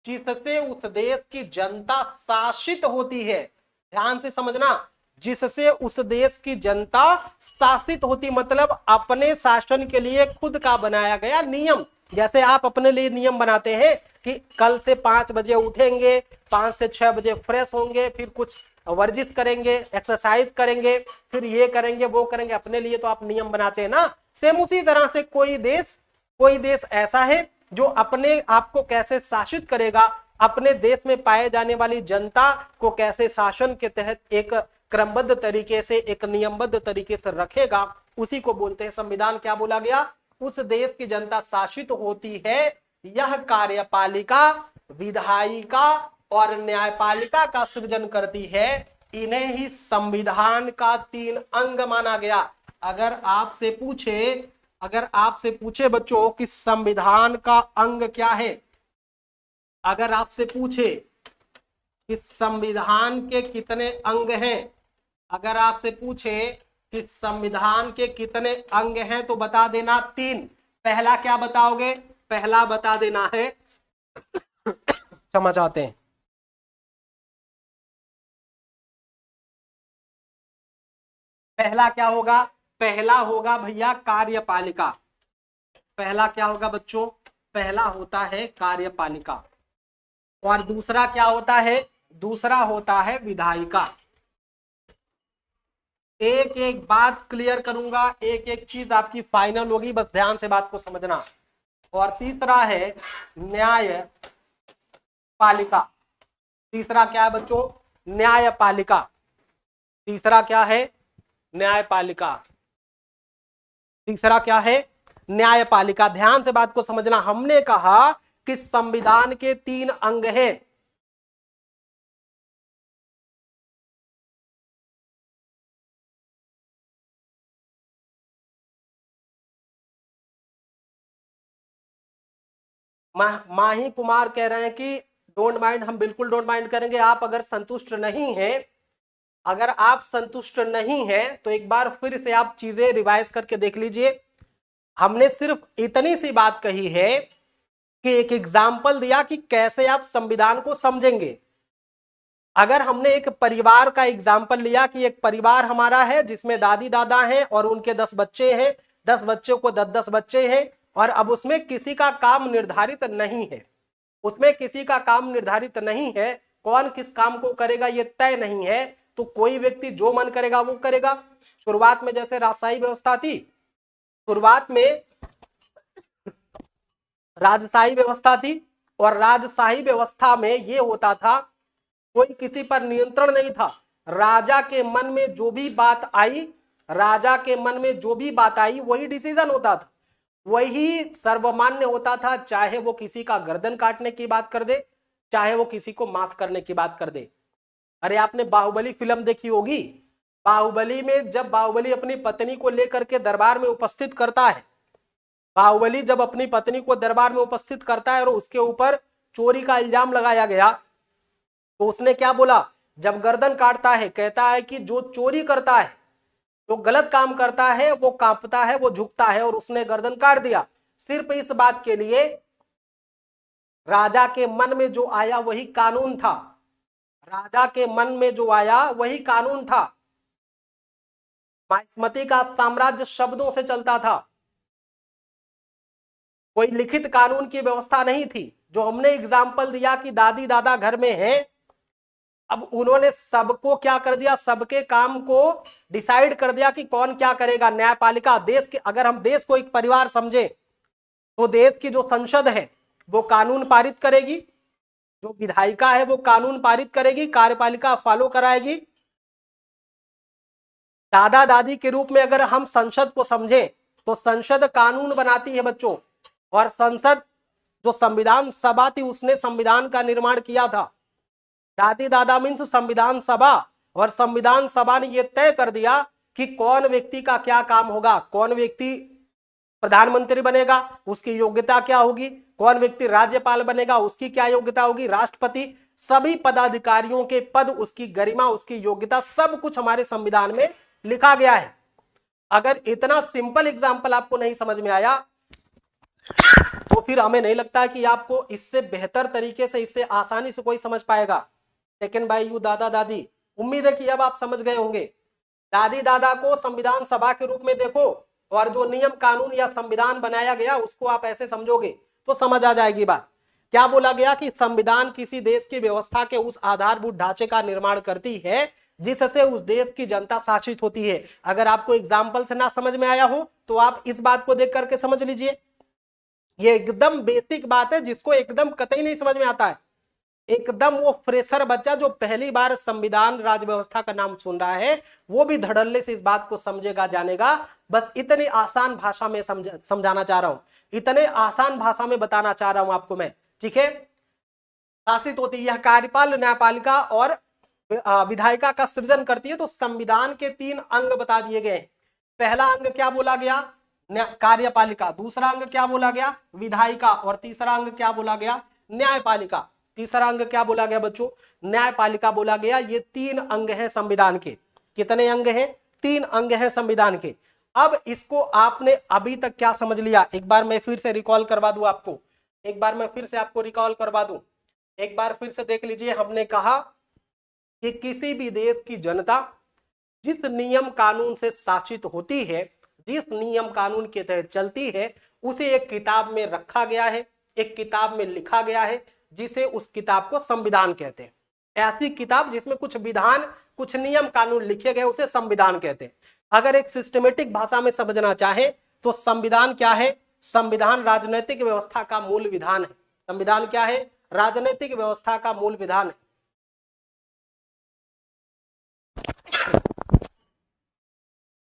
Speaker 1: जिससे उस देश की जनता शासित होती है। ध्यान से समझना, जिससे उस देश की जनता शासित होती, मतलब अपने शासन के लिए खुद का बनाया गया नियम। जैसे आप अपने लिए नियम बनाते हैं कि कल से 5 बजे उठेंगे, 5 से 6 बजे फ्रेश होंगे, फिर कुछ वर्जिश करेंगे, एक्सरसाइज करेंगे, फिर ये करेंगे वो करेंगे, अपने लिए तो आप नियम बनाते हैं ना। सेम उसी तरह से कोई देश ऐसा है जो अपने आप को कैसे शासित करेगा, अपने देश में पाए जाने वाली जनता को कैसे शासन के तहत एक क्रमबद्ध तरीके से, एक नियमबद्ध तरीके से रखेगा, उसी को बोलते हैं संविधान। क्या बोला गया? उस देश की जनता शासित होती है, यह कार्यपालिका, विधायिका और न्यायपालिका का सृजन करती है। इन्हें ही संविधान का 3 अंग माना गया। अगर आपसे पूछे बच्चों कि संविधान का अंग क्या है, अगर आपसे पूछे कि संविधान के कितने अंग हैं, अगर आपसे पूछे कि संविधान के कितने अंग हैं तो बता देना 3। पहला क्या बताओगे? पहला बता देना है क्षमा चाहते हैं, पहला क्या होगा? पहला होगा भैया कार्यपालिका। पहला क्या होगा बच्चों? पहला होता है कार्यपालिका। और दूसरा क्या होता है? दूसरा होता है विधायिका। एक एक बात क्लियर करूंगा, एक एक चीज आपकी फाइनल होगी, बस ध्यान से बात को समझना। और तीसरा है न्यायपालिका। तीसरा क्या है बच्चों? न्यायपालिका। तीसरा क्या है? न्यायपालिका। तीसरा क्या है? न्यायपालिका। ध्यान से बात को समझना। हमने कहा कि संविधान के 3 अंग हैं। माही कुमार कह रहे हैं कि डोंट माइंड, हम बिल्कुल डोंट माइंड करेंगे। आप अगर संतुष्ट नहीं हैं, अगर आप संतुष्ट नहीं हैं तो एक बार फिर से आप चीजें रिवाइज करके देख लीजिए। हमने सिर्फ इतनी सी बात कही है कि एक एग्जाम्पल दिया कि कैसे आप संविधान को समझेंगे। अगर हमने एक परिवार का एग्जाम्पल लिया कि एक परिवार हमारा है जिसमें दादी दादा हैं और उनके 10 बच्चे हैं, 10 बच्चों को 10-10 बच्चे हैं, और अब उसमें किसी का काम निर्धारित नहीं है, उसमें किसी का काम निर्धारित नहीं है, कौन किस काम को करेगा ये तय नहीं है, तो कोई व्यक्ति जो मन करेगा वो करेगा। शुरुआत में जैसे राजशाही व्यवस्था थी, शुरुआत में राजशाही व्यवस्था थी, और राजशाही व्यवस्था में ये होता था, कोई किसी पर नियंत्रण नहीं था। राजा के मन में जो भी बात आई, राजा के मन में जो भी बात आई वही डिसीजन होता था, वही सर्वमान्य होता था, चाहे वो किसी का गर्दन काटने की बात कर दे, चाहे वो किसी को माफ करने की बात कर दे। अरे आपने बाहुबली फिल्म देखी होगी, बाहुबली में जब बाहुबली अपनी पत्नी को लेकर के दरबार में उपस्थित करता है, बाहुबली जब अपनी पत्नी को दरबार में उपस्थित करता है और उसके ऊपर चोरी का इल्जाम लगाया गया, तो उसने क्या बोला? जब गर्दन काटता है, कहता है कि जो चोरी करता है, जो गलत काम करता है, वो कांपता है, वो झुकता है, और उसने गर्दन काट दिया। सिर्फ इस बात के लिए राजा के मन में जो आया वही कानून था, राजा के मन में जो आया वही कानून था। माहिष्मति का साम्राज्य शब्दों से चलता था, कोई लिखित कानून की व्यवस्था नहीं थी। जो हमने एग्जाम्पल दिया कि दादी दादा घर में हैं, अब उन्होंने सबको क्या कर दिया? सबके काम को डिसाइड कर दिया कि कौन क्या करेगा। न्यायपालिका, देश के, अगर हम देश को एक परिवार समझे तो देश की जो संसद है वो कानून पारित करेगी, जो विधायिका है वो कानून पारित करेगी, कार्यपालिका फॉलो कराएगी। दादा दादी के रूप में अगर हम संसद को समझे तो संसद कानून बनाती है बच्चों, और संसद जो संविधान सभा थी उसने संविधान का निर्माण किया था। दादी दादा मीन्स संविधान सभा, और संविधान सभा ने यह तय कर दिया कि कौन व्यक्ति का क्या काम होगा, कौन व्यक्ति प्रधानमंत्री बनेगा उसकी योग्यता क्या होगी, कौन व्यक्ति राज्यपाल बनेगा उसकी क्या योग्यता होगी, राष्ट्रपति, सभी पदाधिकारियों के पद, उसकी गरिमा, उसकी योग्यता, सब कुछ हमारे संविधान में लिखा गया है। अगर इतना सिंपल एग्जाम्पल आपको नहीं समझ में आया तो फिर हमें नहीं लगता कि आपको इससे बेहतर तरीके से, इससे आसानी से कोई समझ पाएगा। सेकंड बाय यू दादा दादी, उम्मीद है कि अब आप समझ गए होंगे। दादी दादा को संविधान सभा के रूप में देखो, और जो नियम कानून या संविधान बनाया गया उसको आप ऐसे समझोगे तो समझ आ जाएगी बात। क्या बोला गया कि संविधान किसी देश की व्यवस्था के उस आधारभूत ढांचे का निर्माण करती है जिससे उस देश की जनता शासित होती है। अगर आपको एग्जाम्पल से ना समझ में आया हो तो आप इस बात को देख करके समझ लीजिए। ये एकदम बेसिक बात है जिसको एकदम कतई नहीं समझ में आता है, एकदम वो फ्रेशर बच्चा जो पहली बार संविधान राज व्यवस्था का नाम सुन रहा है वो भी धड़ल्ले से इस बात को समझेगा, जानेगा। बस इतनी आसान भाषा में समझाना चाह रहा हूं, इतने आसान भाषा में बताना चाह रहा हूं आपको मैं, ठीक है। शासित होती है, कार्यपाल, न्यायपालिका और विधायिका का सृजन करती है। तो संविधान के 3 अंग बता दिए गए। पहला अंग क्या बोला गया, कार्यपालिका, दूसरा अंग क्या बोला गया, विधायिका, और तीसरा अंग क्या बोला गया, न्यायपालिका। तीसरा अंग क्या बोला गया बच्चों, न्यायपालिका बोला गया। ये 3 अंग हैं संविधान के। कितने अंग हैं, 3 अंग हैं संविधान के। अब इसको आपने अभी तक क्या समझ लिया, एक बार मैं फिर से रिकॉल करवा दूं आपको, एक बार मैं फिर से आपको रिकॉल करवा दूं, एक बार फिर से देख लीजिए। हमने कहा कि किसी भी देश की जनता जिस नियम कानून से शासित होती है, जिस नियम कानून के तहत चलती है, उसे एक किताब में रखा गया है, एक किताब में लिखा गया है, जिसे उस किताब को संविधान कहते हैं। ऐसी किताब जिसमें कुछ विधान, कुछ नियम कानून लिखे गए उसे संविधान कहते हैं। अगर एक सिस्टमेटिक भाषा में समझना चाहे तो संविधान क्या है, संविधान राजनीतिक व्यवस्था का मूल विधान है। संविधान क्या है, राजनीतिक व्यवस्था का मूल विधान है।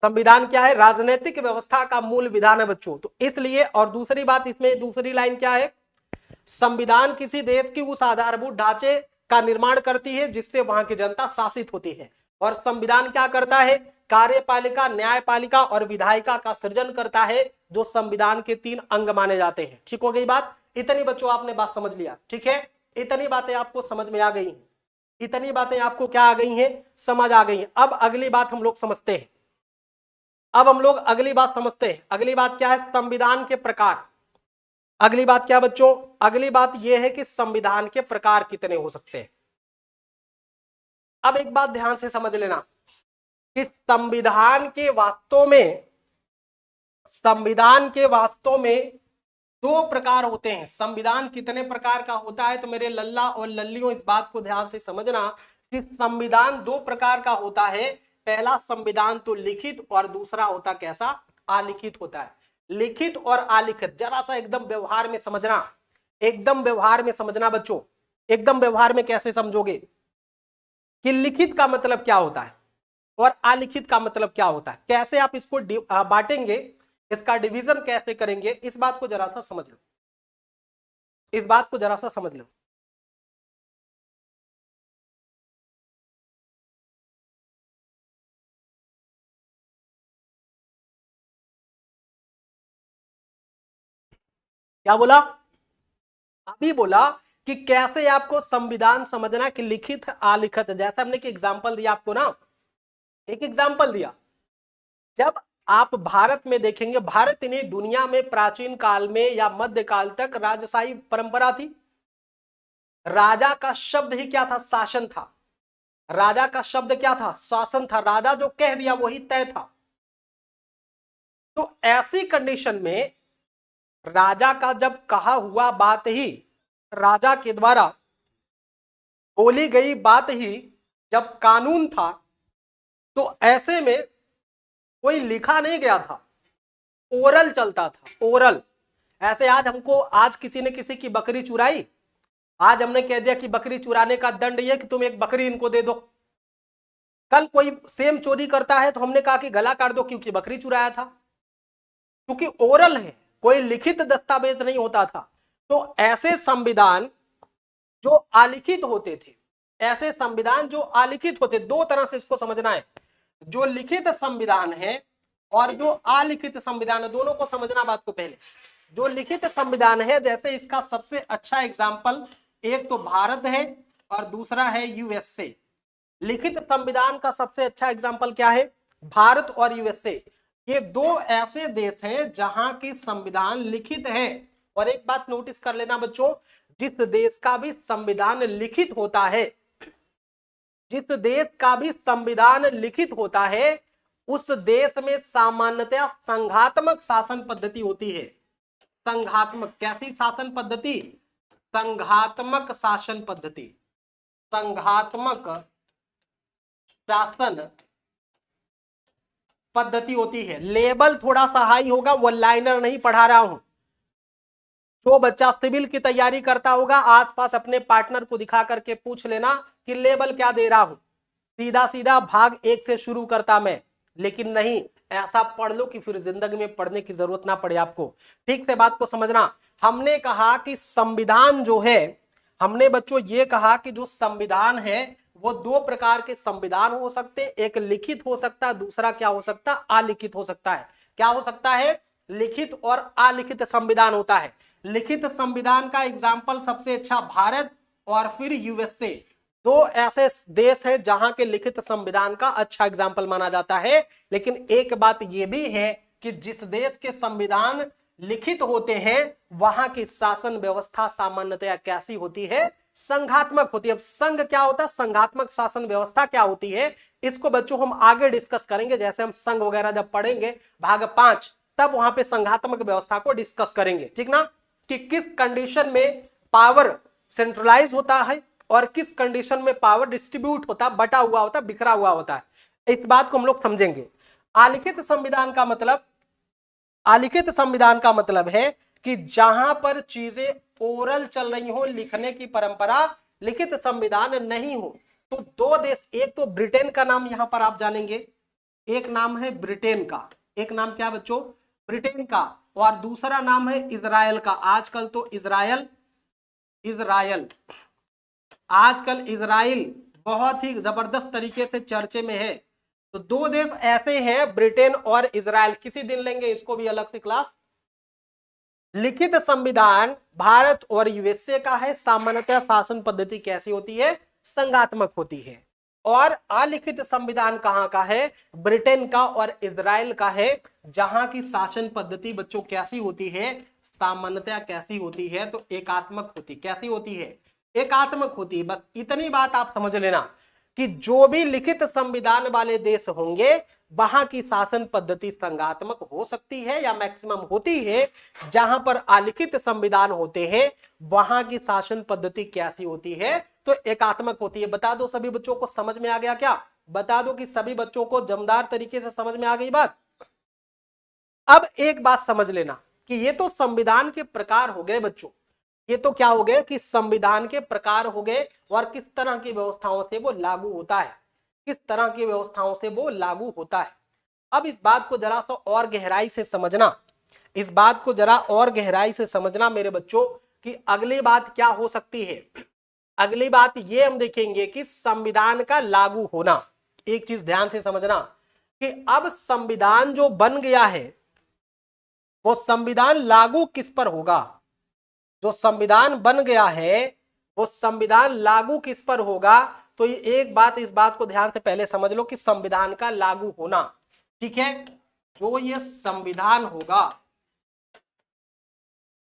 Speaker 1: संविधान क्या है, राजनीतिक व्यवस्था का मूल विधान है बच्चों। तो इसलिए, और दूसरी बात इसमें, दूसरी लाइन क्या है, संविधान किसी देश की उस आधारभूत ढांचे का निर्माण करती है जिससे वहां की जनता शासित होती है। और संविधान क्या करता है, कार्यपालिका, न्यायपालिका और विधायिका का सृजन करता है, जो संविधान के 3 अंग माने जाते हैं। ठीक हो गई बात, इतनी बच्चों आपने बात समझ लिया, ठीक है। इतनी बातें आपको समझ में आ गई हैं, इतनी बातें आपको क्या आ गई हैं, समझ आ गई हैं। अब अगली बात हम लोग समझते हैं, अब हम लोग अगली बात समझते हैं। अगली बात क्या है, संविधान के प्रकार। अगली बात क्या बच्चों, अगली बात यह है कि संविधान के प्रकार कितने हो सकते हैं। अब एक बात ध्यान से समझ लेना कि संविधान के वास्तव में 2 प्रकार होते हैं। संविधान कितने प्रकार का होता है, तो मेरे लल्ला और लल्लियों इस बात को ध्यान से समझना कि संविधान 2 प्रकार का होता है। पहला संविधान तो लिखित, और दूसरा होता कैसा, अलिखित होता है। लिखित और अलिखित जरा सा एकदम व्यवहार में समझना, एकदम व्यवहार में समझना बच्चों। एकदम व्यवहार में कैसे समझोगे कि लिखित का मतलब क्या होता है और अलिखित का मतलब क्या होता है, कैसे आप इसको बांटेंगे, इसका डिवीजन कैसे करेंगे, इस बात को जरा सा समझ लो, इस बात को जरा सा समझ लो। क्या बोला, अभी बोला कि कैसे आपको संविधान समझना कि लिखित अलिखित। जैसा हमने कि एग्जाम्पल दिया आपको ना, एक एग्जाम्पल दिया। जब आप भारत में देखेंगे, भारत ने दुनिया में प्राचीन काल में या मध्यकाल तक राजशाही परंपरा थी। राजा का शब्द ही क्या था, शासन था। राजा का शब्द क्या था, शासन था। राजा जो कह दिया वही तय था। तो ऐसी कंडीशन में राजा का जब कहा हुआ बात ही, राजा के द्वारा बोली गई बात ही जब कानून था, तो ऐसे में कोई लिखा नहीं गया था, ओरल चलता था, ओरल। ऐसे आज किसी ने किसी की बकरी चुराई, आज हमने कह दिया कि बकरी चुराने का दंड यह कि तुम एक बकरी इनको दे दो। कल कोई सेम चोरी करता है तो हमने कहा कि गला काट दो, क्योंकि बकरी चुराया था, क्योंकि ओरल है, कोई लिखित दस्तावेज नहीं होता था। तो ऐसे संविधान जो अलिखित होते थे, ऐसे संविधान जो अलिखित होते, दो तरह से इसको समझना है, जो लिखित संविधान है और जो अलिखित संविधान है, दोनों को समझना बात को। पहले जो लिखित संविधान है, जैसे इसका सबसे अच्छा एग्जाम्पल एक तो भारत है और दूसरा है यूएसए। लिखित संविधान का सबसे अच्छा एग्जाम्पल क्या है? भारत और यूएसए। ये दो ऐसे देश हैं जहां की संविधान लिखित है। और एक बात नोटिस कर लेना बच्चों, जिस देश का भी संविधान लिखित होता है, जिस देश का भी संविधान लिखित होता है, उस देश में सामान्यतया संघात्मक शासन पद्धति होती है। संघात्मक, कैसी शासन पद्धति? संघात्मक शासन पद्धति, संघात्मक शासन पद्धति होती है। लेवल थोड़ा सा हाई होगा, वन लाइनर नहीं पढ़ा रहा हूं। जो बच्चा सिविल की तैयारी करता होगा, आसपास अपने पार्टनर को दिखा करके पूछ लेना कि लेवल क्या दे रहा हूं। सीधा सीधा भाग 1 से शुरू करता मैं, लेकिन नहीं, ऐसा पढ़ लो कि फिर जिंदगी में पढ़ने की जरूरत ना पड़े आपको। ठीक से बात को समझना। हमने कहा कि संविधान जो है, हमने बच्चों ये कहा कि जो संविधान है वो दो प्रकार के संविधान हो सकते हैं, एक लिखित हो सकता है, दूसरा क्या हो सकता है? अलिखित हो सकता है। क्या हो सकता है? लिखित और अलिखित संविधान होता है। लिखित संविधान का एग्जाम्पल सबसे अच्छा भारत और फिर यूएसए, दो ऐसे देश है जहां के लिखित संविधान का अच्छा एग्जाम्पल माना जाता है। लेकिन एक बात यह भी है कि जिस देश के संविधान लिखित होते हैं वहां की शासन व्यवस्था सामान्यतया कैसी होती है? संघात्मक होती है। अब संघ क्या होता है, संघात्मक शासन व्यवस्था क्या होती है, इसको बच्चों हम आगे डिस्कस करेंगे। जैसे हम संघ वगैरह जब पढ़ेंगे भाग 5, तब वहां पे संघात्मक व्यवस्था को डिस्कस करेंगे। ठीक ना, कि किस कंडीशन में पावर सेंट्रलाइज होता है और किस कंडीशन में पावर डिस्ट्रीब्यूट होता है, बटा हुआ होता है, बिखरा हुआ होता है। इस बात को हम लोग समझेंगे। अलिखित संविधान का मतलब, अलिखित संविधान का मतलब है कि जहां पर चीजें ओरल चल रही हो, लिखने की परंपरा, लिखित संविधान नहीं हो। तो दो देश, एक तो ब्रिटेन का नाम यहां पर आप जानेंगे, एक नाम है ब्रिटेन का, एक नाम क्या बच्चों? ब्रिटेन का, और दूसरा नाम है इजराइल का। आजकल तो इजराइल आजकल इजराइल बहुत ही जबरदस्त तरीके से चर्चे में है। तो दो देश ऐसे हैं, ब्रिटेन और इजराइल। किसी दिन लेंगे इसको भी अलग से क्लास। लिखित संविधान भारत और यूएसए का है। सामान्यतः शासन पद्धति कैसी होती है? संघात्मक होती है। और अलिखित संविधान कहां का है? ब्रिटेन का और इजराइल का है, जहां की शासन पद्धति बच्चों कैसी होती है? सामान्यतः कैसी होती है? तो एकात्मक होती। कैसी होती है? एकात्मक होती है। बस इतनी बात आप समझ लेना कि जो भी लिखित संविधान वाले देश होंगे वहां की शासन पद्धति संघात्मक हो सकती है या मैक्सिमम होती है। जहां पर अलिखित संविधान होते हैं वहां की शासन पद्धति कैसी होती है? तो एकात्मक होती है। बता दो सभी बच्चों को समझ में आ गया क्या? बता दो कि सभी बच्चों को जमदार तरीके से समझ में आ गई बात। अब एक बात समझ लेना कि ये तो संविधान के प्रकार हो गए बच्चों, ये तो क्या हो गए कि संविधान के प्रकार हो गए और किस तरह की व्यवस्थाओं से वो लागू होता है, किस तरह की व्यवस्थाओं से वो लागू होता है। अब इस बात को जरा सा और गहराई से समझना, इस बात को जरा और गहराई से समझना मेरे बच्चों कि अगली बात क्या हो सकती है। अगली बात ये हम देखेंगे कि संविधान का लागू होना। एक चीज ध्यान से समझना कि अब संविधान जो बन गया है वो संविधान लागू किस पर होगा? जो संविधान बन गया है वो संविधान लागू किस पर होगा? तो ये एक बात, इस बात को ध्यान से पहले समझ लो कि संविधान का लागू होना, ठीक है, जो ये संविधान होगा,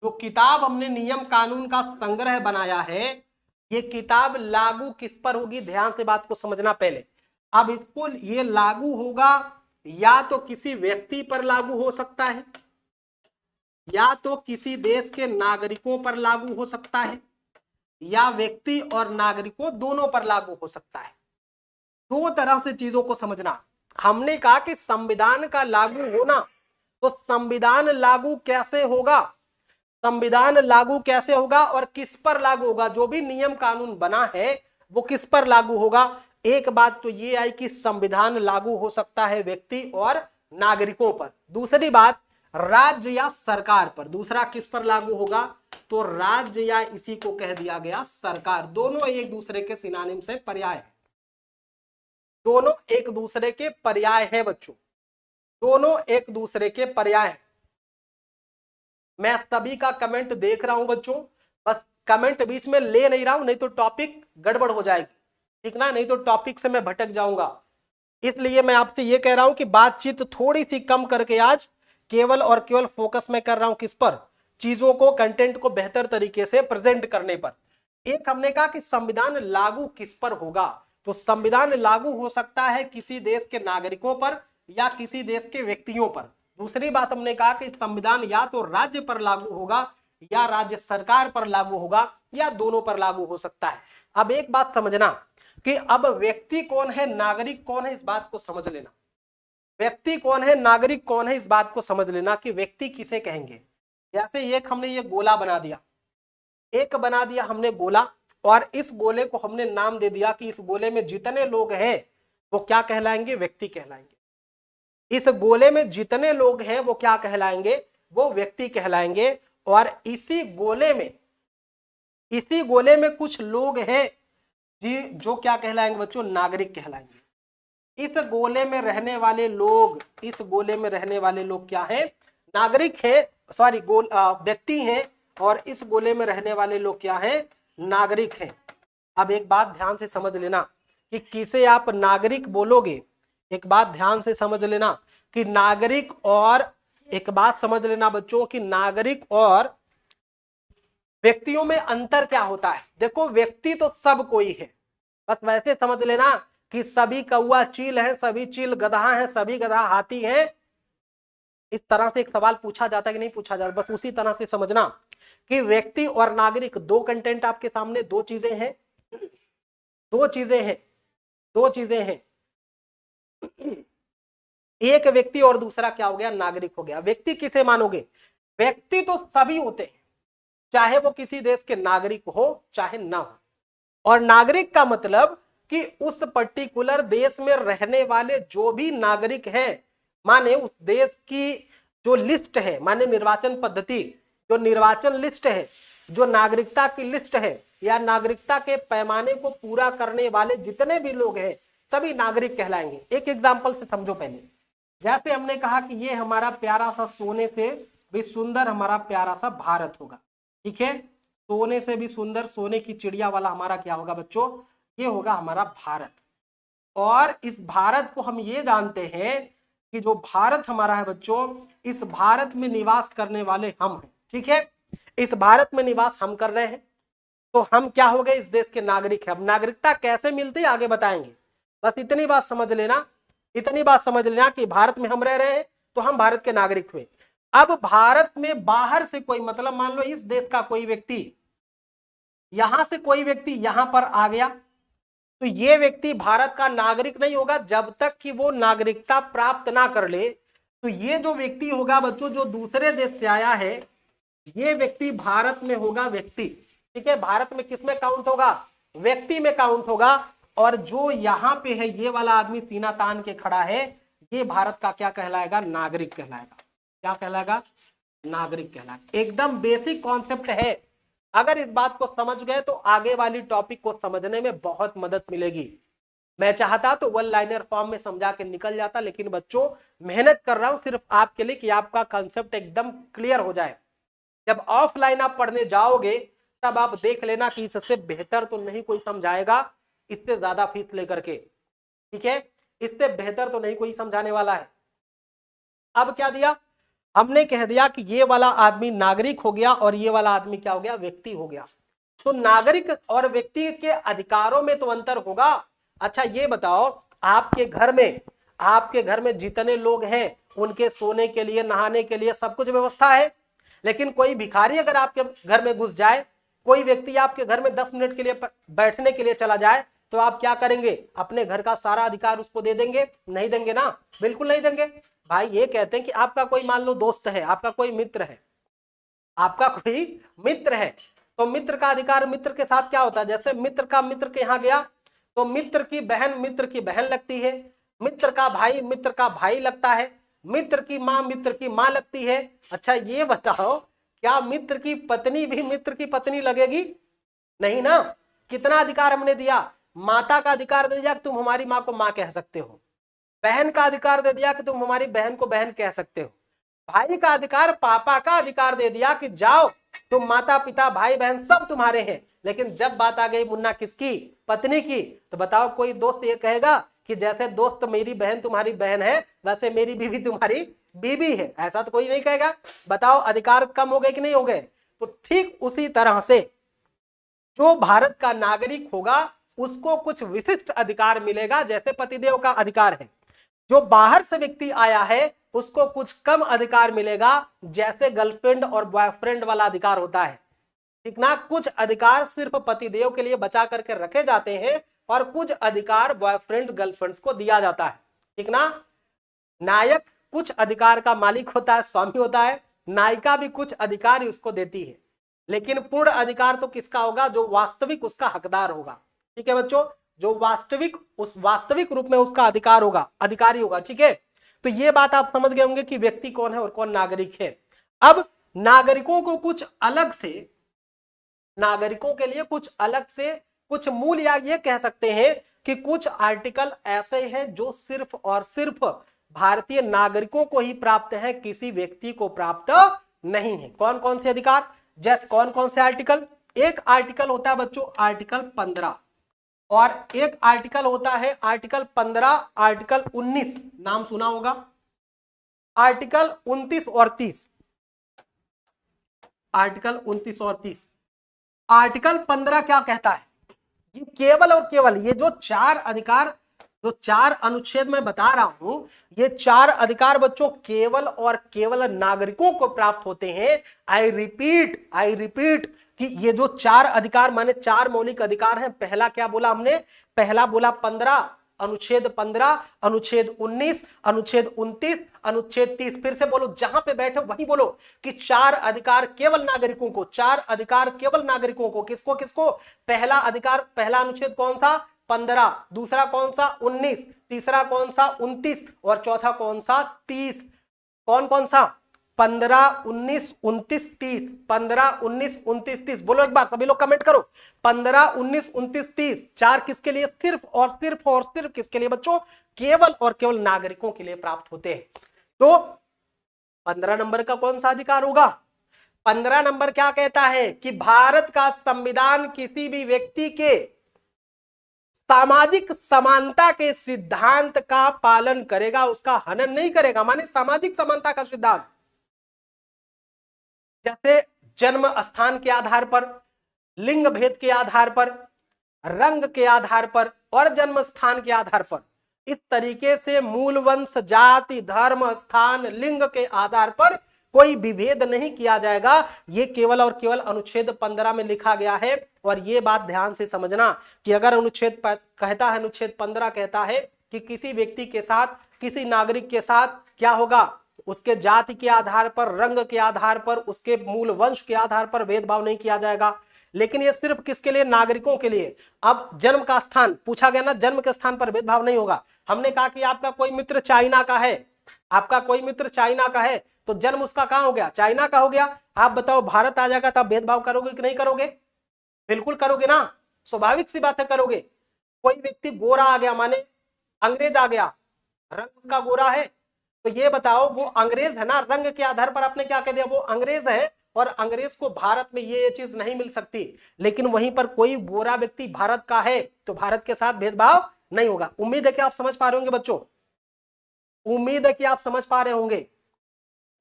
Speaker 1: जो किताब हमने नियम कानून का संग्रह बनाया है, ये किताब लागू किस पर होगी? ध्यान से बात को समझना पहले। अब इसको ये लागू होगा या तो किसी व्यक्ति पर लागू हो सकता है, या तो किसी देश के नागरिकों पर लागू हो सकता है, या व्यक्ति और नागरिकों दोनों पर लागू हो सकता है। दो तरह से चीजों को समझना। हमने कहा कि संविधान का लागू होना, तो संविधान लागू कैसे होगा? संविधान लागू कैसे होगा और किस पर लागू होगा? जो भी नियम कानून बना है वो किस पर लागू होगा? एक बात तो ये आई कि संविधान लागू हो सकता है व्यक्ति और नागरिकों पर। दूसरी बात, राज्य या सरकार पर। दूसरा किस पर लागू होगा, तो राज्य या इसी को कह दिया गया सरकार। दोनों एक दूसरे के सिनोनिम से पर्याय है, दोनों एक दूसरे के पर्याय है बच्चों, दोनों एक दूसरे के पर्याय है। मैं सभी का कमेंट देख रहा हूं बच्चों, बस कमेंट बीच में ले नहीं रहा हूं, नहीं तो टॉपिक गड़बड़ हो जाएगी, ठीक ना, नहीं तो टॉपिक से मैं भटक जाऊंगा। इसलिए मैं आपसे ये कह रहा हूं कि बातचीत थोड़ी सी कम करके आज केवल और केवल फोकस मैं कर रहा हूं किस पर, चीजों को, कंटेंट को बेहतर तरीके से प्रेजेंट करने पर। एक हमने कहा कि संविधान लागू किस पर होगा, तो संविधान लागू हो सकता है किसी देश के नागरिकों पर या किसी देश के व्यक्तियों पर। दूसरी बात हमने कहा कि संविधान या तो राज्य पर लागू होगा या राज्य सरकार पर लागू होगा या दोनों पर लागू हो सकता है। अब एक बात समझना कि अब व्यक्ति कौन है, नागरिक कौन है, इस बात को समझ लेना। व्यक्ति कौन है, नागरिक कौन है, इस बात को समझ लेना कि व्यक्ति किसे कहेंगे। जैसे एक हमने ये गोला बना दिया, एक बना दिया हमने गोला, और इस गोले को हमने नाम दे दिया कि इस गोले में जितने लोग हैं वो क्या कहलाएंगे, व्यक्ति कहलाएंगे। इस गोले में जितने लोग हैं वो क्या कहलाएंगे, वो व्यक्ति कहलाएंगे। और इसी गोले में कुछ लोग हैं जी जो क्या कहलाएंगे बच्चों, नागरिक कहलाएंगे। इस गोले में रहने वाले लोग, इस गोले में रहने वाले लोग क्या है, नागरिक है, सॉरी व्यक्ति हैं, और इस गोले में रहने वाले लोग क्या है, नागरिक हैं। अब एक बात ध्यान से समझ लेना कि किसे आप नागरिक बोलोगे, एक बात ध्यान से समझ लेना कि नागरिक, और एक बात समझ लेना बच्चों कि नागरिक और व्यक्तियों में अंतर क्या होता है। देखो व्यक्ति तो सब कोई है, बस वैसे समझ लेना कि सभी कौवा चील है, सभी चील गधा है, सभी गधा हाथी है। इस तरह से एक सवाल पूछा जाता है कि नहीं पूछा जाता, बस उसी तरह से समझना कि व्यक्ति और नागरिक दो कंटेंट आपके सामने, दो चीजें हैं, दो चीजें हैं, दो चीजें हैं। एक व्यक्ति और दूसरा क्या हो गया, नागरिक हो गया। व्यक्ति किसे मानोगे, व्यक्ति तो सभी होते हैं, चाहे वो किसी देश के नागरिक हो चाहे ना हो। और नागरिक का मतलब कि उस पर्टिकुलर देश में रहने वाले जो भी नागरिक हैं, माने उस देश की जो लिस्ट है, माने निर्वाचन पद्धति, जो निर्वाचन लिस्ट है, जो नागरिकता की लिस्ट है, या नागरिकता के पैमाने को पूरा करने वाले जितने भी लोग हैं सभी नागरिक कहलाएंगे। एक एग्जांपल से समझो पहले, जैसे हमने कहा कि ये हमारा प्यारा सा सोने से भी सुंदर हमारा प्यारा सा भारत होगा, ठीक है, सोने से भी सुंदर, सोने की चिड़िया वाला हमारा क्या होगा बच्चों, ये होगा हमारा भारत। और इस भारत को हम ये जानते हैं कि जो भारत हमारा है बच्चों, इस भारत में निवास करने वाले हम हैं, ठीक है, इस भारत में निवास हम कर रहे हैं, तो हम क्या हो गए, इस देश के नागरिक हैं। अब नागरिकता कैसे मिलती है आगे बताएंगे, बस इतनी बात समझ लेना, इतनी बात समझ लेना कि भारत में हम रह रहे हैं तो हम भारत के नागरिक हुए। अब भारत में बाहर से कोई, मतलब मान लो इस देश का कोई व्यक्ति, यहां से कोई व्यक्ति यहां पर आ गया, तो ये व्यक्ति भारत का नागरिक नहीं होगा जब तक कि वो नागरिकता प्राप्त ना कर ले। तो ये जो व्यक्ति होगा बच्चों, जो दूसरे देश से आया है, ये व्यक्ति भारत में होगा व्यक्ति, ठीक है, भारत में किसमें काउंट होगा, व्यक्ति में काउंट होगा। और जो यहाँ पे है ये वाला आदमी सीना तान के खड़ा है, ये भारत का क्या कहलाएगा, नागरिक कहलाएगा। क्या कहलाएगा, नागरिक कहलाएगा। एकदम बेसिक कॉन्सेप्ट है, अगर इस बात को समझ गए तो आगे वाली टॉपिक को समझने में बहुत मदद मिलेगी। मैं चाहता तो वन लाइनर फॉर्म में समझा के निकल जाता, लेकिन बच्चों मेहनत कर रहा हूं सिर्फ आपके लिए कि आपका कॉन्सेप्ट एकदम क्लियर हो जाए। जब ऑफलाइन आप पढ़ने जाओगे तब आप देख लेना कि इससे बेहतर तो नहीं कोई समझाएगा इससे ज्यादा फीस लेकर के, ठीक है, इससे बेहतर तो नहीं कोई समझाने वाला है। अब क्या दिया, हमने कह दिया कि ये वाला आदमी नागरिक हो गया और ये वाला आदमी क्या हो गया, व्यक्ति हो गया। तो नागरिक और व्यक्ति के अधिकारों में तो अंतर होगा। अच्छा ये बताओ, आपके घर में जितने लोग हैं उनके सोने के लिए, नहाने के लिए सब कुछ व्यवस्था है, लेकिन कोई भिखारी अगर आपके घर में घुस जाए, कोई व्यक्ति आपके घर में 10 मिनट के लिए बैठने के लिए चला जाए, तो आप क्या करेंगे, अपने घर का सारा अधिकार उसको दे देंगे, नहीं देंगे ना, बिल्कुल नहीं देंगे। भाई ये कहते हैं कि आपका कोई मान लो दोस्त है, आपका कोई मित्र है, आपका कोई मित्र है, तो मित्र का अधिकार मित्र के साथ क्या होता है, जैसे मित्र का मित्र के यहाँ गया तो मित्र की बहन लगती है, मित्र का भाई लगता है, मित्र की मां लगती है। अच्छा ये बताओ, क्या मित्र की पत्नी भी मित्र की पत्नी लगेगी? नहीं ना। कितना अधिकार हमने दिया? माता का अधिकार दे दिया कि तुम हमारी मां को मां कह सकते हो, बहन का अधिकार दे दिया कि तुम हमारी बहन को बहन कह सकते हो, भाई का अधिकार, पापा का अधिकार दे दिया कि जाओ तुम माता पिता भाई बहन सब तुम्हारे हैं। लेकिन जब बात आ गई मुन्ना किसकी? पत्नी की। तो बताओ कोई दोस्त ये कहेगा कि जैसे दोस्त मेरी बहन तुम्हारी बहन है वैसे मेरी बीवी तुम्हारी बीवी है? ऐसा तो कोई नहीं कहेगा। बताओ अधिकार कम हो गए कि नहीं हो गए? तो ठीक उसी तरह से जो भारत का नागरिक होगा उसको कुछ विशिष्ट अधिकार मिलेगा, जैसे पतिदेव का अधिकार है। जो बाहर से व्यक्ति आया है उसको कुछ कम अधिकार मिलेगा, जैसे गर्लफ्रेंड और बॉयफ्रेंड वाला अधिकार होता है, ठीक ना। कुछ अधिकार सिर्फ पतिदेव के लिए बचा करके रखे जाते हैं और कुछ अधिकार बॉयफ्रेंड गर्लफ्रेंड्स को दिया जाता है, ठीक ना। नायक कुछ अधिकार का मालिक होता है, स्वामी होता है, नायिका भी कुछ अधिकार उसको देती है, लेकिन पूर्ण अधिकार तो किसका होगा? जो वास्तविक उसका हकदार होगा, ठीक है बच्चों, जो वास्तविक रूप में उसका अधिकार होगा, अधिकारी होगा, ठीक है। तो ये बात आप समझ गए होंगे कि व्यक्ति कौन है और कौन नागरिक है। अब नागरिकों को कुछ अलग से, नागरिकों के लिए कुछ अलग से कुछ मूल, या ये कह सकते हैं कि कुछ आर्टिकल ऐसे हैं जो सिर्फ और सिर्फ भारतीय नागरिकों को ही प्राप्त है, किसी व्यक्ति को प्राप्त नहीं है। कौन कौन से अधिकार? जैसे कौन कौन से आर्टिकल? एक आर्टिकल होता है बच्चों आर्टिकल 15, और एक आर्टिकल होता है आर्टिकल 15, आर्टिकल 19, नाम सुना होगा, आर्टिकल 29 और 30, आर्टिकल 29 और 30। आर्टिकल 15 क्या कहता है? ये केवल और केवल ये जो चार अधिकार, जो चार अनुच्छेद में बता रहा हूं, ये चार अधिकार बच्चों केवल और केवल नागरिकों को प्राप्त होते हैं। आई रिपीट कि ये जो चार अधिकार माने चार मौलिक अधिकार हैं। पहला क्या बोला हमने? पहला बोला 15, अनुच्छेद 15, अनुच्छेद 19, अनुच्छेद 29, अनुच्छेद 30। फिर से बोलो, जहां पे बैठे वही बोलो कि चार अधिकार केवल नागरिकों को, चार अधिकार केवल नागरिकों को। किसको किसको? पहला अधिकार, पहला अनुच्छेद कौन सा? 15, दूसरा कौन सा? 19, तीसरा कौन सा? 29, और चौथा कौन सा? 30। कौन कौन सा? 15, 19, 29, 30। 15, 19, 29, 30। बोलो एक बार, सभी लोग कमेंट करो। 15, 19, 29, 30। चार किसके लिए? सिर्फ और सिर्फ और सिर्फ किसके लिए बच्चों? केवल और केवल नागरिकों के लिए प्राप्त होते हैं। तो 15 नंबर का कौन सा अधिकार होगा? 15 नंबर क्या कहता है कि भारत का संविधान किसी भी व्यक्ति के सामाजिक समानता के सिद्धांत का पालन करेगा, उसका हनन नहीं करेगा। माने सामाजिक समानता का सिद्धांत, जैसे जन्म स्थान के आधार पर, लिंग भेद के आधार पर, रंग के आधार पर और जन्म स्थान के आधार पर, इस तरीके से मूल वंश, जाति, धर्म, स्थान, लिंग के आधार पर कोई विभेद नहीं किया जाएगा। ये केवल और केवल अनुच्छेद 15 में लिखा गया है। और ये बात ध्यान से समझना कि अगर अनुच्छेद कहता है, अनुच्छेद 15 कहता है कि किसी व्यक्ति के साथ, किसी नागरिक के साथ क्या होगा? उसके जाति के आधार पर, रंग के आधार पर, उसके मूल वंश के आधार पर भेदभाव नहीं किया जाएगा। लेकिन ये सिर्फ किसके लिए? नागरिकों के लिए। अब जन्म का स्थान पूछा गया ना, जन्म के स्थान पर भेदभाव नहीं होगा। हमने कहा कि आपका कोई मित्र चाइना का है, आपका कोई मित्र चाइना का है, तो जन्म उसका कहां हो गया? चाइना का हो गया। आप बताओ भारत आ जाएगा तब भेदभाव करोगे कि नहीं करोगे? बिल्कुल करोगे ना, स्वाभाविक सी बात है करोगे। कोई व्यक्ति गोरा आ गया, माने अंग्रेज आ गया, रंग उसका गोरा है, तो ये बताओ वो अंग्रेज है ना, रंग के आधार पर आपने क्या कह दिया? वो अंग्रेज है, और अंग्रेज को भारत में ये चीज नहीं मिल सकती। लेकिन वहीं पर कोई गोरा व्यक्ति भारत का है तो भारत के साथ भेदभाव नहीं होगा। उम्मीद है कि आप समझ पा रहे होंगे बच्चों, उम्मीद है कि आप समझ पा रहे होंगे,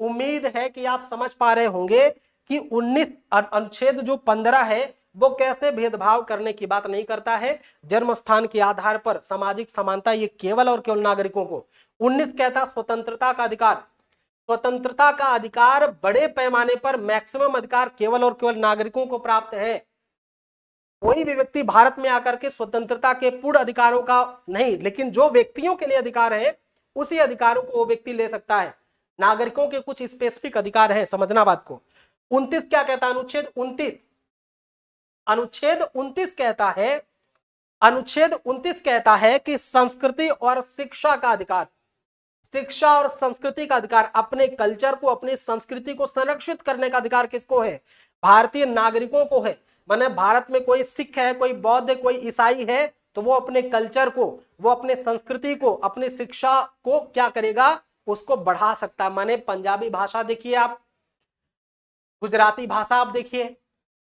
Speaker 1: उम्मीद है कि आप समझ पा रहे होंगे कि 19 अनुच्छेद जो 15 है वो कैसे भेदभाव करने की बात नहीं करता है। जन्म स्थान के आधार पर सामाजिक समानता ये केवल और केवल नागरिकों को। 19 कहता स्वतंत्रता का अधिकार, स्वतंत्रता का अधिकार बड़े पैमाने पर, मैक्सिमम अधिकार केवल और केवल नागरिकों को प्राप्त है। कोई भी व्यक्ति भारत में आकर के स्वतंत्रता के पूर्ण अधिकारों का नहीं, लेकिन जो व्यक्तियों के लिए अधिकार है उसी अधिकारों को वो व्यक्ति ले सकता है। नागरिकों के कुछ स्पेसिफिक अधिकार है, समझना बात को। 29 क्या कहता है? अनुच्छेद 29, अनुच्छेद 29 कहता है, अनुच्छेद 29 कहता है कि संस्कृति और शिक्षा का अधिकार, शिक्षा और संस्कृति का अधिकार, अपने कल्चर को, अपनी संस्कृति को संरक्षित करने का अधिकार किसको है? भारतीय नागरिकों को है। माने भारत में कोई सिख है, कोई बौद्ध है, कोई ईसाई है, तो वो अपने कल्चर को, वो अपने संस्कृति को, अपनी शिक्षा को क्या करेगा? उसको बढ़ा सकता है। माने पंजाबी भाषा देखिए आप, गुजराती भाषा आप देखिए,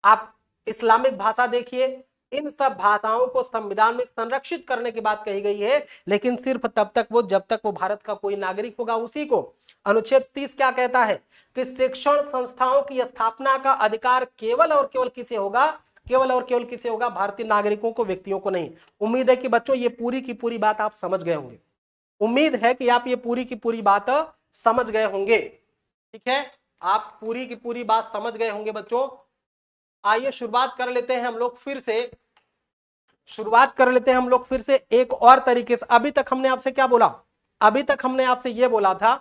Speaker 1: आप इस्लामिक भाषा देखिए, इन सब भाषाओं को संविधान में संरक्षित करने की बात कही गई है, लेकिन सिर्फ तब तक वो, जब तक वो भारत का कोई नागरिक होगा उसी को। अनुच्छेद 30 क्या कहता है कि शिक्षण संस्थाओं की स्थापना का अधिकार केवल और केवल किसे होगा? केवल और केवल किसे होगा? भारतीय नागरिकों को, व्यक्तियों को नहीं। उम्मीद है कि बच्चों ये पूरी की पूरी बात आप समझ गए होंगे। उम्मीद है कि आप ये पूरी की पूरी बात समझ गए होंगे। ठीक है, आप पूरी की पूरी बात समझ गए होंगे बच्चों। आइए शुरुआत कर लेते हैं हम लोग फिर से, शुरुआत कर लेते हैं हम लोग फिर से एक और तरीके से। अभी तक हमने आपसे क्या बोला? अभी तक हमने आपसे ये बोला था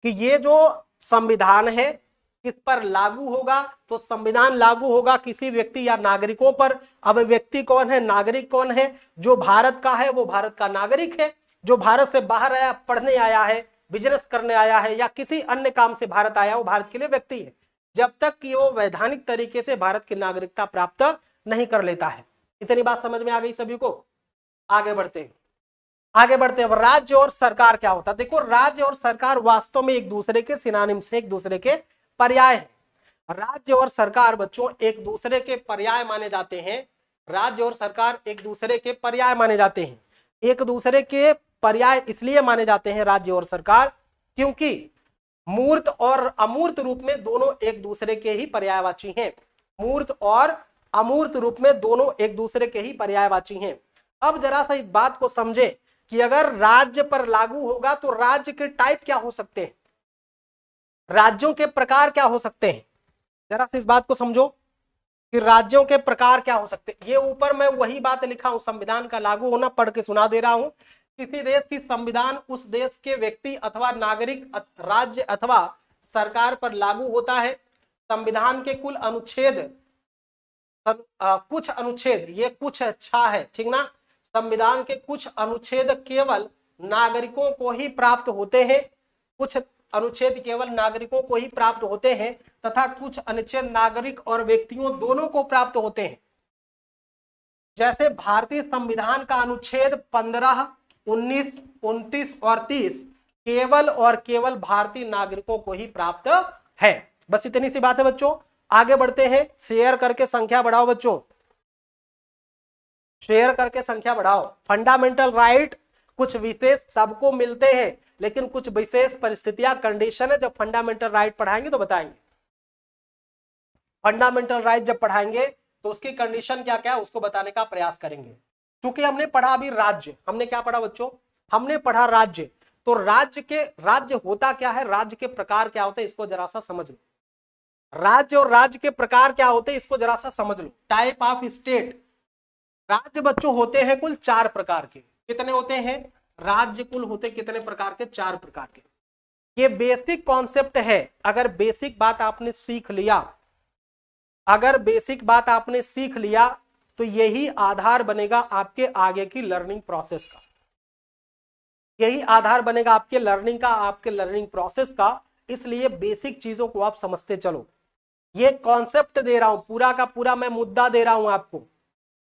Speaker 1: कि ये जो संविधान है किस पर लागू होगा? तो संविधान लागू होगा किसी व्यक्ति या नागरिकों पर। अब व्यक्ति कौन है, नागरिक कौन है? जो भारत का है वो भारत का नागरिक है, जो भारत से बाहर आया, पढ़ने आया है, बिजनेस करने आया है, या किसी अन्य काम से भारत आया, वो भारत के लिए व्यक्ति है, जब तक कि वो वैधानिक तरीके से भारत की नागरिकता प्राप्त नहीं कर लेता है। इतनी बात समझ में आ गई सभी को? आगे बढ़ते हैं, आगे बढ़ते हैं। राज्य और सरकार क्या होता है? देखो, राज्य और सरकार वास्तव में एक दूसरे के सिनोनिम्स है, एक दूसरे के पर्याय है। राज्य और सरकार बच्चों एक दूसरे के पर्याय माने जाते हैं। राज्य और सरकार एक दूसरे के पर्याय माने जाते हैं। एक दूसरे के पर्याय इसलिए माने जाते हैं राज्य और सरकार, क्योंकि मूर्त और अमूर्त रूप में दोनों एक दूसरे के ही पर्यायवाची हैं। मूर्त और अमूर्त रूप में दोनों एक दूसरे के ही पर्यायवाची हैं। अब जरा सा इस बात को समझे कि अगर राज्य पर लागू होगा तो राज्य के टाइप क्या हो सकते हैं, राज्यों के प्रकार क्या हो सकते हैं? जरा सा इस बात को समझो कि राज्यों के प्रकार क्या हो सकते हैं। ये ऊपर मैं वही बात लिखा हूं, संविधान का लागू होना पढ़ के सुना दे रहा हूं। किसी देश की संविधान उस देश के व्यक्ति अथवा नागरिक, राज्य अथवा सरकार पर लागू होता है। संविधान के कुल अनुच्छेद, कुछ अनुच्छेद, ये कुछ अच्छा है, ठीक ना? संविधान के कुछ अनुच्छेद केवल नागरिकों को ही प्राप्त होते हैं, कुछ अनुच्छेद केवल नागरिकों को ही प्राप्त होते हैं, तथा कुछ अनुच्छेद नागरिक और व्यक्तियों दोनों को प्राप्त होते हैं। जैसे भारतीय संविधान का अनुच्छेद 15, 19, 29 और 30 केवल और केवल भारतीय नागरिकों को ही प्राप्त है। बस इतनी सी बात है बच्चों। आगे बढ़ते हैं, शेयर करके संख्या बढ़ाओ बच्चों, शेयर करके संख्या बढ़ाओ। फंडामेंटल राइट कुछ विशेष सबको मिलते हैं, लेकिन कुछ विशेष परिस्थितियां, कंडीशन है। जब फंडामेंटल राइट पढ़ाएंगे तो बताएंगे। फंडामेंटल राइट जब पढ़ाएंगे तो उसकी कंडीशन क्या क्या है उसको बताने का प्रयास करेंगे। क्योंकि हमने पढ़ा अभी राज्य, हमने क्या पढ़ा बच्चों? हमने पढ़ा राज्य। तो राज्य होता क्या है, राज्य के प्रकार क्या होते हैं, इसको जरा सा समझ लो। राज्य और राज्य के प्रकार क्या होते हैं इसको जरा सा समझ लो। टाइप ऑफ स्टेट, राज्य बच्चों होते हैं कुल 4 प्रकार के। कितने होते हैं? राज्य कुल होते कितने प्रकार के? 4 प्रकार के। ये बेसिक कॉन्सेप्ट है। अगर बेसिक बात आपने सीख लिया, अगर बेसिक बात आपने सीख लिया तो यही आधार बनेगा आपके आगे की लर्निंग प्रोसेस का। यही आधार बनेगा आपके लर्निंग का, आपके लर्निंग प्रोसेस का। इसलिए बेसिक चीजों को आप समझते चलो। ये कॉन्सेप्ट दे रहा हूं, पूरा का पूरा मैं मुद्दा दे रहा हूं आपको,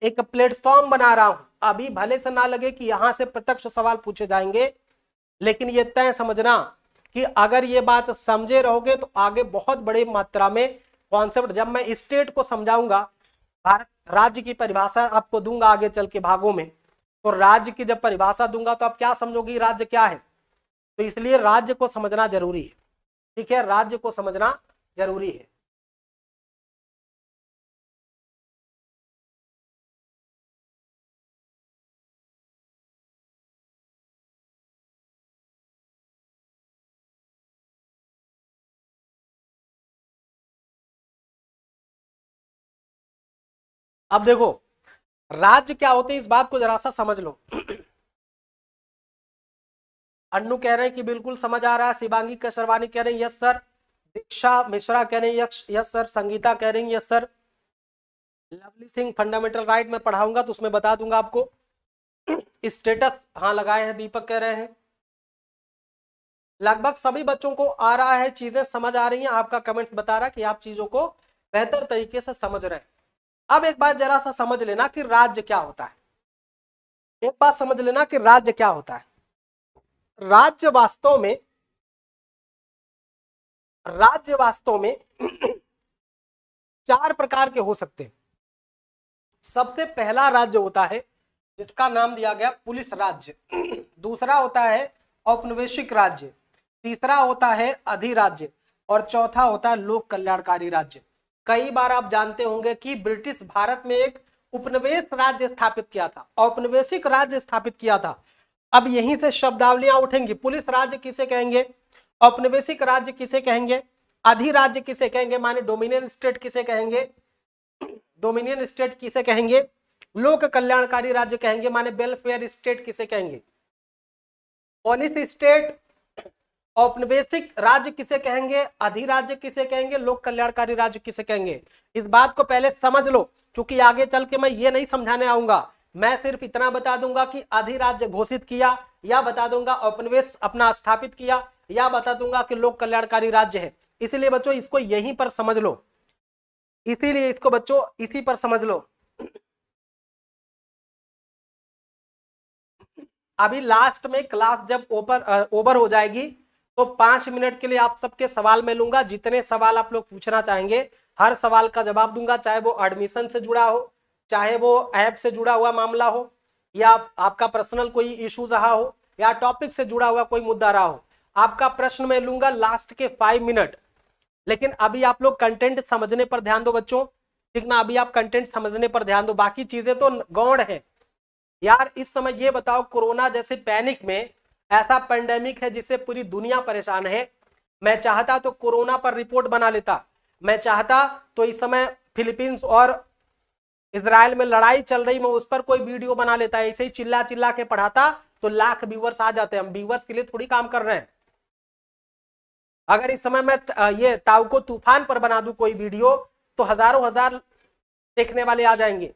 Speaker 1: एक प्लेटफॉर्म बना रहा हूं। अभी भले से ना लगे कि यहां से प्रत्यक्ष सवाल पूछे जाएंगे, लेकिन ये तय समझना कि अगर ये बात समझे रहोगे तो आगे बहुत बड़ी मात्रा में कॉन्सेप्ट, जब मैं स्टेट को समझाऊंगा, भारत राज्य की परिभाषा आपको दूंगा आगे चल के भागों में, तो राज्य की जब परिभाषा दूंगा तो आप क्या समझोगे राज्य क्या है। तो इसलिए राज्य को समझना जरूरी है। ठीक है, राज्य को समझना जरूरी है। अब देखो राज्य क्या होते हैं इस बात को जरा सा समझ लो। अन्नू कह रहे हैं कि बिल्कुल समझ आ रहा है। शिवांगी कसरवानी कह रहे हैं यस सर। दीक्षा मिश्रा कह रहे हैं यस सर। संगीता कह रही हैं yes sir. Lovely Singh fundamental right में पढ़ाऊंगा तो उसमें बता दूंगा आपको। स्टेटस हाँ लगाए हैं, दीपक कह रहे हैं। लगभग सभी बच्चों को आ रहा है, चीजें समझ आ रही हैं, आपका कमेंट्स बता रहा है कि आप चीजों को बेहतर तरीके से समझ रहे हैं। अब एक बात जरा सा समझ लेना कि राज्य क्या होता है। एक बात समझ लेना कि राज्य क्या होता है। राज्य वास्तव में राज्य वास्तव में चार प्रकार के हो सकते हैं। सबसे पहला राज्य होता है जिसका नाम दिया गया पुलिस राज्य। दूसरा होता है औपनिवेशिक राज्य। तीसरा होता है अधिराज्य। और चौथा होता है लोक कल्याणकारी राज्य। कई बार आप जानते होंगे कि ब्रिटिश भारत में एक उपनिवेश राज्य स्थापित किया था, औपनिवेशिक राज्य स्थापित किया था। अब यहीं से शब्दावलियां उठेंगी। पुलिस राज्य किसे कहेंगे, औपनिवेशिक राज्य किसे कहेंगे, अधिराज्य किसे कहेंगे माने डोमिनियन स्टेट किसे कहेंगे, डोमिनियन स्टेट किसे कहेंगे, लोक कल्याणकारी राज्य कहेंगे माने वेलफेयर स्टेट किसे कहेंगे, पॉलिस स्टेट, औपनिवेशिक राज्य किसे कहेंगे, अधिराज्य किसे कहेंगे, लोक कल्याणकारी राज्य किसे कहेंगे। इस बात को पहले समझ लो, क्योंकि आगे चल के मैं ये नहीं समझाने आऊंगा। मैं सिर्फ इतना बता दूंगा कि अधिराज्य घोषित किया, या बता दूंगा औपनिवेश अपना स्थापित किया, या बता दूंगा कि लोक कल्याणकारी राज्य है। इसलिए बच्चों इसको यहीं पर समझ लो, इसीलिए इसको बच्चों इसी पर समझ लो। अभी लास्ट में क्लास जब ओवर हो जाएगी तो 5 मिनट के लिए आप सबके सवाल मैं लूंगा। जितने सवाल आप लोग पूछना चाहेंगे हर सवाल का जवाब दूंगा, चाहे वो एडमिशन से जुड़ा हो, चाहे वो ऐप से जुड़ा हुआ मामला हो, या आपका पर्सनल कोई इशू रहा हो, या टॉपिक से जुड़ा हुआ कोई मुद्दा रहा हो। आपका प्रश्न मैं लूंगा लास्ट के 5 मिनट। लेकिन अभी आप लोग कंटेंट समझने पर ध्यान दो बच्चों, ठीक ना। अभी आप कंटेंट समझने पर ध्यान दो, बाकी चीजें तो गौण है। यार इस समय ये बताओ, कोरोना जैसे पैनिक में ऐसा पेंडेमिक है जिससे पूरी दुनिया परेशान है। मैं चाहता तो कोरोना पर रिपोर्ट बना लेता, मैं चाहता तो इस समय फिलीपींस और इजराइल में लड़ाई चल रही, मैं उस पर कोई वीडियो बना लेता, ऐसे ही चिल्ला चिल्ला के पढ़ाता तो लाख व्यूवर्स आ जाते। हम व्यूवर्स के लिए थोड़ी काम कर रहे हैं। अगर इस समय मैं ये ताउको तूफान पर बना दूं कोई वीडियो तो हजारों हजार देखने वाले आ जाएंगे।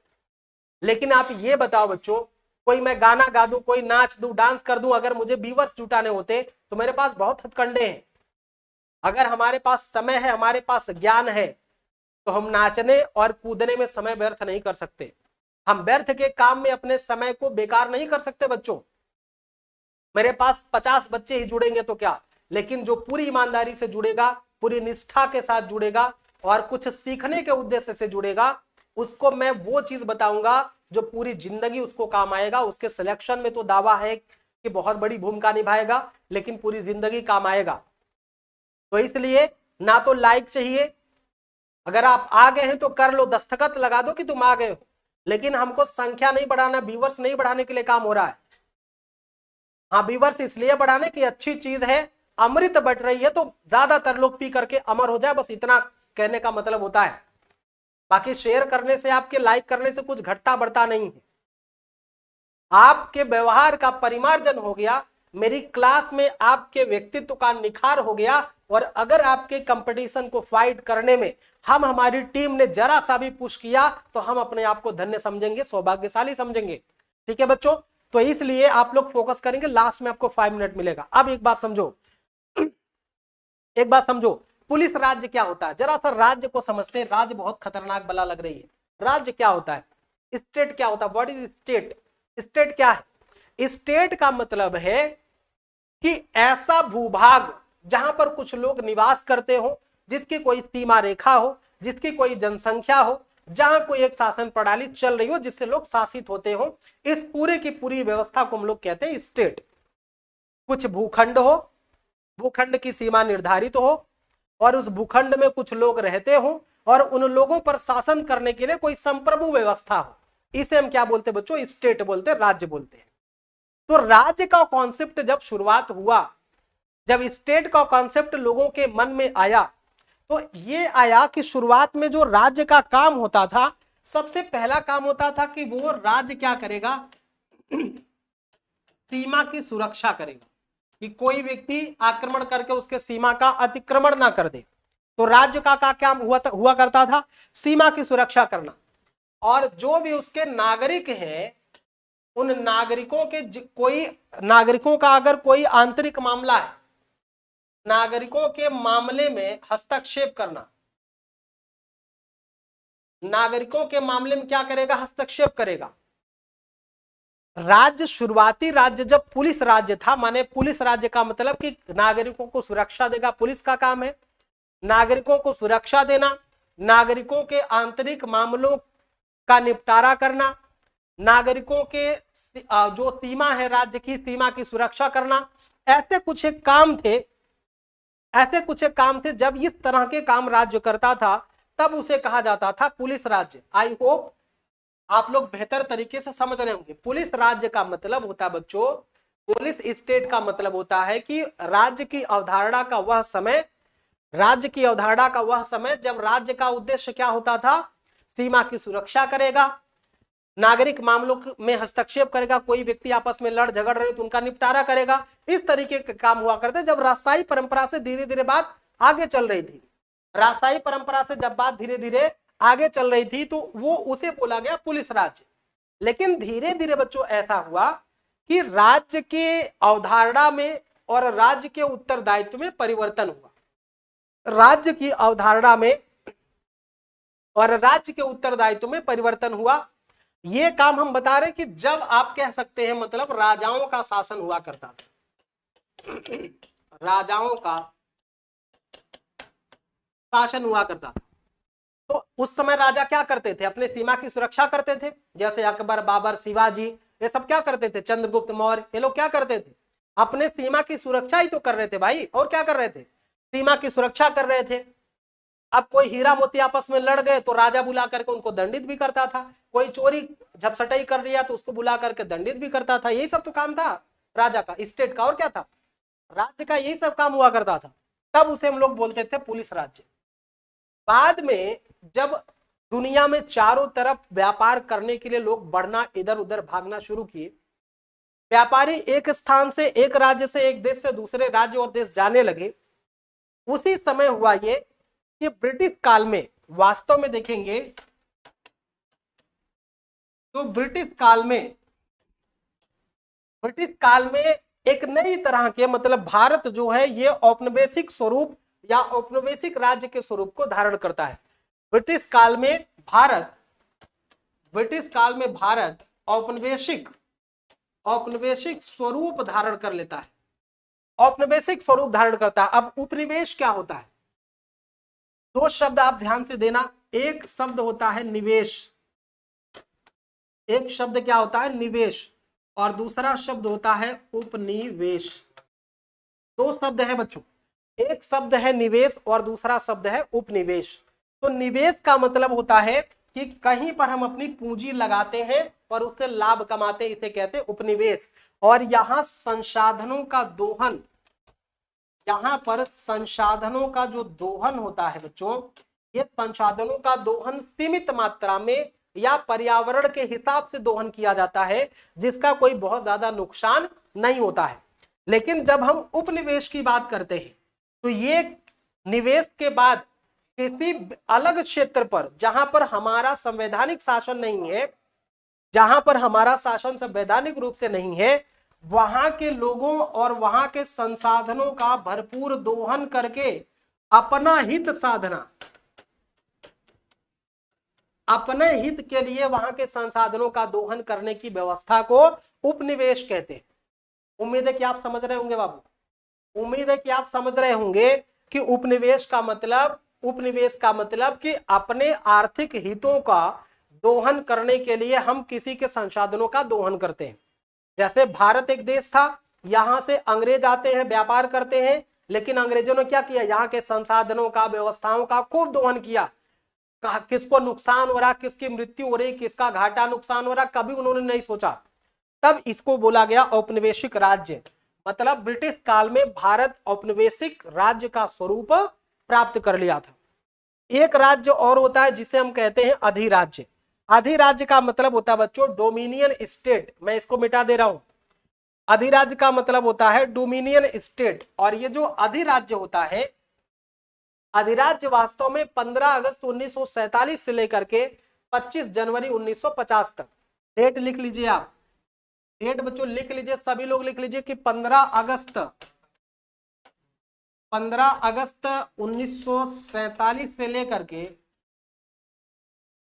Speaker 1: लेकिन आप ये बताओ बच्चों, कोई मैं गाना गा दूं, कोई नाच दूं, डांस कर दूं, अगर मुझे व्यूवर्स जुटाने होते तो मेरे पास बहुत हथकंडे हैं। अगर हमारे पास समय है, हमारे पास ज्ञान है, तो हम नाचने और कूदने में समय व्यर्थ नहीं कर सकते। हम व्यर्थ के काम में अपने समय को बेकार नहीं कर सकते बच्चों। मेरे पास 50 बच्चे ही जुड़ेंगे तो क्या, लेकिन जो पूरी ईमानदारी से जुड़ेगा, पूरी निष्ठा के साथ जुड़ेगा और कुछ सीखने के उद्देश्य से जुड़ेगा, उसको मैं वो चीज बताऊंगा जो पूरी जिंदगी उसको काम आएगा। उसके सिलेक्शन में तो दावा है कि बहुत बड़ी भूमिका निभाएगा, लेकिन पूरी जिंदगी काम आएगा। तो इसलिए ना तो लाइक चाहिए, अगर आप आ गए हैं तो कर लो, दस्तखत लगा दो कि तुम आ गए हो, लेकिन हमको संख्या नहीं बढ़ाना, व्यूवर्स नहीं बढ़ाने के लिए काम हो रहा है। हाँ व्यूवर्स इसलिए बढ़ाने की अच्छी चीज है, अमृत बट रही है तो ज्यादातर लोग पी करके अमर हो जाए, बस इतना कहने का मतलब होता है। बाकी शेयर करने से, आपके लाइक करने से कुछ घटता बढ़ता नहीं है। आपके व्यवहार का परिमार्जन हो गया, मेरी क्लास में आपके व्यक्तित्व का निखार हो गया, और अगर आपके कंपटीशन को फाइट करने में हमारी टीम ने जरा सा भी पुश किया तो हम अपने आप को धन्य समझेंगे, सौभाग्यशाली समझेंगे। ठीक है बच्चों, तो इसलिए आप लोग फोकस करेंगे। लास्ट में आपको 5 मिनट मिलेगा। अब एक बात समझो, एक बात समझो, पुलिस राज्य क्या होता है, जरा सा राज्य को समझते हैं। राज्य बहुत खतरनाक बला लग रही है। राज्य क्या होता है, स्टेट क्या होता है, व्हाट इज स्टेट। स्टेट क्या है, स्टेट का मतलब है कि ऐसा भूभाग जहां पर कुछ लोग निवास करते हो, जिसकी कोई सीमा रेखा हो, जिसकी कोई जनसंख्या हो, जहां कोई एक शासन प्रणाली चल रही हो जिससे लोग शासित होते हो, इस पूरे की पूरी व्यवस्था को हम लोग कहते हैं स्टेट। कुछ भूखंड हो, भूखंड की सीमा निर्धारित हो, और उस भूखंड में कुछ लोग रहते हो, और उन लोगों पर शासन करने के लिए कोई संप्रभु व्यवस्था हो, इसे हम क्या बोलते हैं बच्चों, स्टेट बोलते हैं, राज्य बोलते हैं। तो राज्य का कॉन्सेप्ट जब शुरुआत हुआ, जब स्टेट का कॉन्सेप्ट लोगों के मन में आया, तो ये आया कि शुरुआत में जो राज्य का काम होता था, सबसे पहला काम होता था कि वो राज्य क्या करेगा, सीमा की सुरक्षा करेगा, कि कोई व्यक्ति आक्रमण करके उसके सीमा का अतिक्रमण ना कर दे। तो राज्य का काम हुआ करता था सीमा की सुरक्षा करना, और जो भी उसके नागरिक हैं, उन नागरिकों के कोई नागरिकों का अगर कोई आंतरिक मामला है, नागरिकों के मामले में हस्तक्षेप करना। नागरिकों के मामले में क्या करेगा? हस्तक्षेप करेगा। राज्य, शुरुआती राज्य जब पुलिस राज्य था, माने पुलिस राज्य का मतलब कि नागरिकों को सुरक्षा देगा, पुलिस का काम है नागरिकों को सुरक्षा देना, नागरिकों के आंतरिक मामलों का निपटारा करना, नागरिकों के जो सीमा है, राज्य की सीमा की सुरक्षा करना। ऐसे कुछ एक काम थे, ऐसे कुछ एक काम थे। जब इस तरह के काम राज्य करता था तब उसे कहा जाता था पुलिस राज्य। आई होप आप लोग बेहतर तरीके से समझ रहे होंगे। पुलिस राज्य का मतलब होता है बच्चों, पुलिस स्टेट का मतलब होता है कि राज्य की अवधारणा का वह समय, राज्य की अवधारणा का वह समय जब राज्य का उद्देश्य क्या होता था? सीमा की सुरक्षा करेगा, नागरिक मामलों में हस्तक्षेप करेगा, कोई व्यक्ति आपस में लड़ झगड़ रहे तो उनका निपटारा करेगा। इस तरीके के काम हुआ करते जब राजशाही परंपरा से धीरे धीरे बात आगे चल रही थी। राजशाही परंपरा से जब बात धीरे धीरे आगे चल रही थी तो वो उसे बोला गया पुलिस राज्य। लेकिन धीरे धीरे बच्चों ऐसा हुआ कि राज्य के अवधारणा में और राज्य के उत्तरदायित्व में परिवर्तन हुआ। राज्य की अवधारणा में और राज्य के उत्तरदायित्व में परिवर्तन हुआ। ये काम हम बता रहे कि जब आप कह सकते हैं मतलब राजाओं का शासन हुआ करता था, राजाओं का शासन हुआ करता था। तो उस समय राजा क्या करते थे? अपने सीमा की सुरक्षा करते थे। जैसे अकबर, बाबर, शिवाजी, ये सब क्या करते थे? चंद्रगुप्त मौर्य, ये लोग क्या करते थे? अपने सीमा की सुरक्षा ही तो कर रहे थे भाई। और क्या कर रहे थे? सीमा की सुरक्षा कर रहे थे। अब कोई हीरा मोती आपस में लड़ गए तो राजा बुला करके उनको दंडित भी करता था। कोई चोरी झपसटाई कर लिया तो उसको बुला करके दंडित भी करता था। यही सब तो काम था राजा का, स्टेट का। और क्या था? राज्य का यही सब काम हुआ करता था। तब उसे हम लोग बोलते थे पुलिस राज्य। बाद में जब दुनिया में चारों तरफ व्यापार करने के लिए लोग बढ़ना, इधर उधर भागना शुरू किए, व्यापारी एक स्थान से, एक राज्य से, एक देश से दूसरे राज्य और देश जाने लगे, उसी समय हुआ ये कि ब्रिटिश काल में, वास्तव में देखेंगे तो ब्रिटिश काल में एक नई तरह के मतलब भारत जो है ये औपनिवेशिक स्वरूप या औपनिवेशिक राज्य के स्वरूप को धारण करता है। ब्रिटिश काल में भारत औपनिवेशिक स्वरूप धारण कर लेता है, औपनिवेशिक स्वरूप धारण करता है। अब उपनिवेश क्या होता है? दो शब्द आप ध्यान से देना। एक शब्द होता है निवेश, एक शब्द क्या होता है? निवेश, और दूसरा शब्द होता है उपनिवेश। दो शब्द है बच्चों, एक शब्द है निवेश और दूसरा शब्द है उपनिवेश। तो निवेश का मतलब होता है कि कहीं पर हम अपनी पूंजी लगाते हैं और उससे लाभ कमाते हैं, इसे कहते हैं उपनिवेश। और यहां संसाधनों का दोहन, यहां पर संसाधनों का जो दोहन होता है बच्चों, ये संसाधनों का दोहन सीमित मात्रा में या पर्यावरण के हिसाब से दोहन किया जाता है, जिसका कोई बहुत ज्यादा नुकसान नहीं होता है। लेकिन जब हम उपनिवेश की बात करते हैं तो ये निवेश के बाद किसी अलग क्षेत्र पर, जहां पर हमारा संवैधानिक शासन नहीं है, जहां पर हमारा शासन संवैधानिक रूप से नहीं है, वहां के लोगों और वहां के संसाधनों का भरपूर दोहन करके अपना हित साधना, अपने हित के लिए वहां के संसाधनों का दोहन करने की व्यवस्था को उपनिवेश कहते हैं। उम्मीद है कि आप समझ रहे होंगे बाबू, उम्मीद है कि आप समझ रहे होंगे कि उपनिवेश का मतलब कि अपने आर्थिक हितों का दोहन करने के लिए हम किसी के संसाधनों का दोहन करते हैं। जैसे भारत एक देश था, यहां से अंग्रेज आते हैं, व्यापार करते हैं, लेकिन अंग्रेजों ने क्या किया? यहाँ के संसाधनों का, व्यवस्थाओं का खूब दोहन किया। किसको नुकसान हो रहा, किसकी मृत्यु हो रही, किसका घाटा नुकसान हो रहा, कभी उन्होंने नहीं सोचा। तब इसको बोला गया औपनिवेशिक राज्य। मतलब ब्रिटिश काल में भारत औपनिवेशिक राज्य का स्वरूप प्राप्त कर लिया था। एक राज्य और होता है जिसे हम कहते हैं अधिराज्य। अधिराज्य का मतलब होता है बच्चों डोमिनियन स्टेट। मैं इसको मिटा दे रहा हूं। अधिराज्य का मतलब होता है डोमिनियन स्टेट। और ये जो अधिराज्य होता है, अधिराज्य वास्तव में 15 अगस्त 1947 से लेकर के 25 जनवरी 1950 तक, डेट लिख लीजिए आप, डेट बच्चों लिख लीजिए, सभी लोग लिख लीजिए कि 15 अगस्त 15 अगस्त 1947 से लेकर के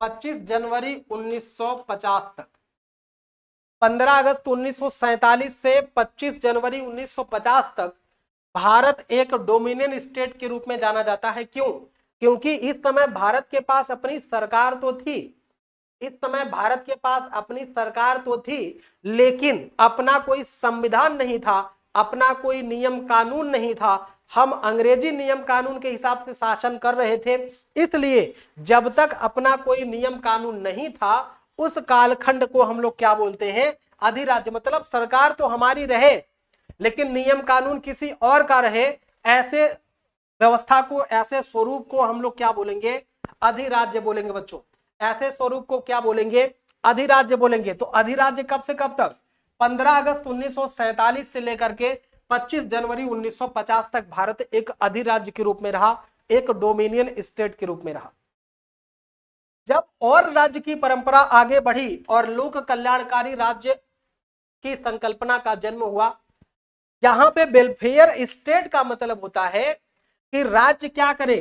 Speaker 1: 25 जनवरी 1950 तक। 15 अगस्त 1947 से 25 जनवरी 1950 तक भारत एक डोमिनियन स्टेट के रूप में जाना जाता है। क्यों? क्योंकि इस समय भारत के पास अपनी सरकार तो थी, इस समय भारत के पास अपनी सरकार तो थी, लेकिन अपना कोई संविधान नहीं था, अपना कोई नियम कानून नहीं था। हम अंग्रेजी नियम कानून के हिसाब से शासन कर रहे थे। इसलिए जब तक अपना कोई नियम कानून नहीं था, उस कालखंड को हम लोग क्या बोलते हैं? अधिराज्य। मतलब सरकार तो हमारी रहे, लेकिन नियम कानून किसी और का रहे, ऐसे व्यवस्था को, ऐसे स्वरूप को हम लोग क्या बोलेंगे? अधिराज्य बोलेंगे बच्चों। ऐसे स्वरूप को क्या बोलेंगे? अधिराज्य बोलेंगे। तो अधिराज्य कब से कब तक? 15 अगस्त 1947 से लेकर के 25 जनवरी 1950 तक भारत एक अधिराज्य के रूप में रहा, एक डोमिनियन स्टेट के रूप में रहा। जब और राज्य की परंपरा आगे बढ़ी और लोक कल्याणकारी राज्य की संकल्पना का जन्म हुआ, यहां पे वेलफेयर स्टेट का मतलब होता है कि राज्य क्या करे?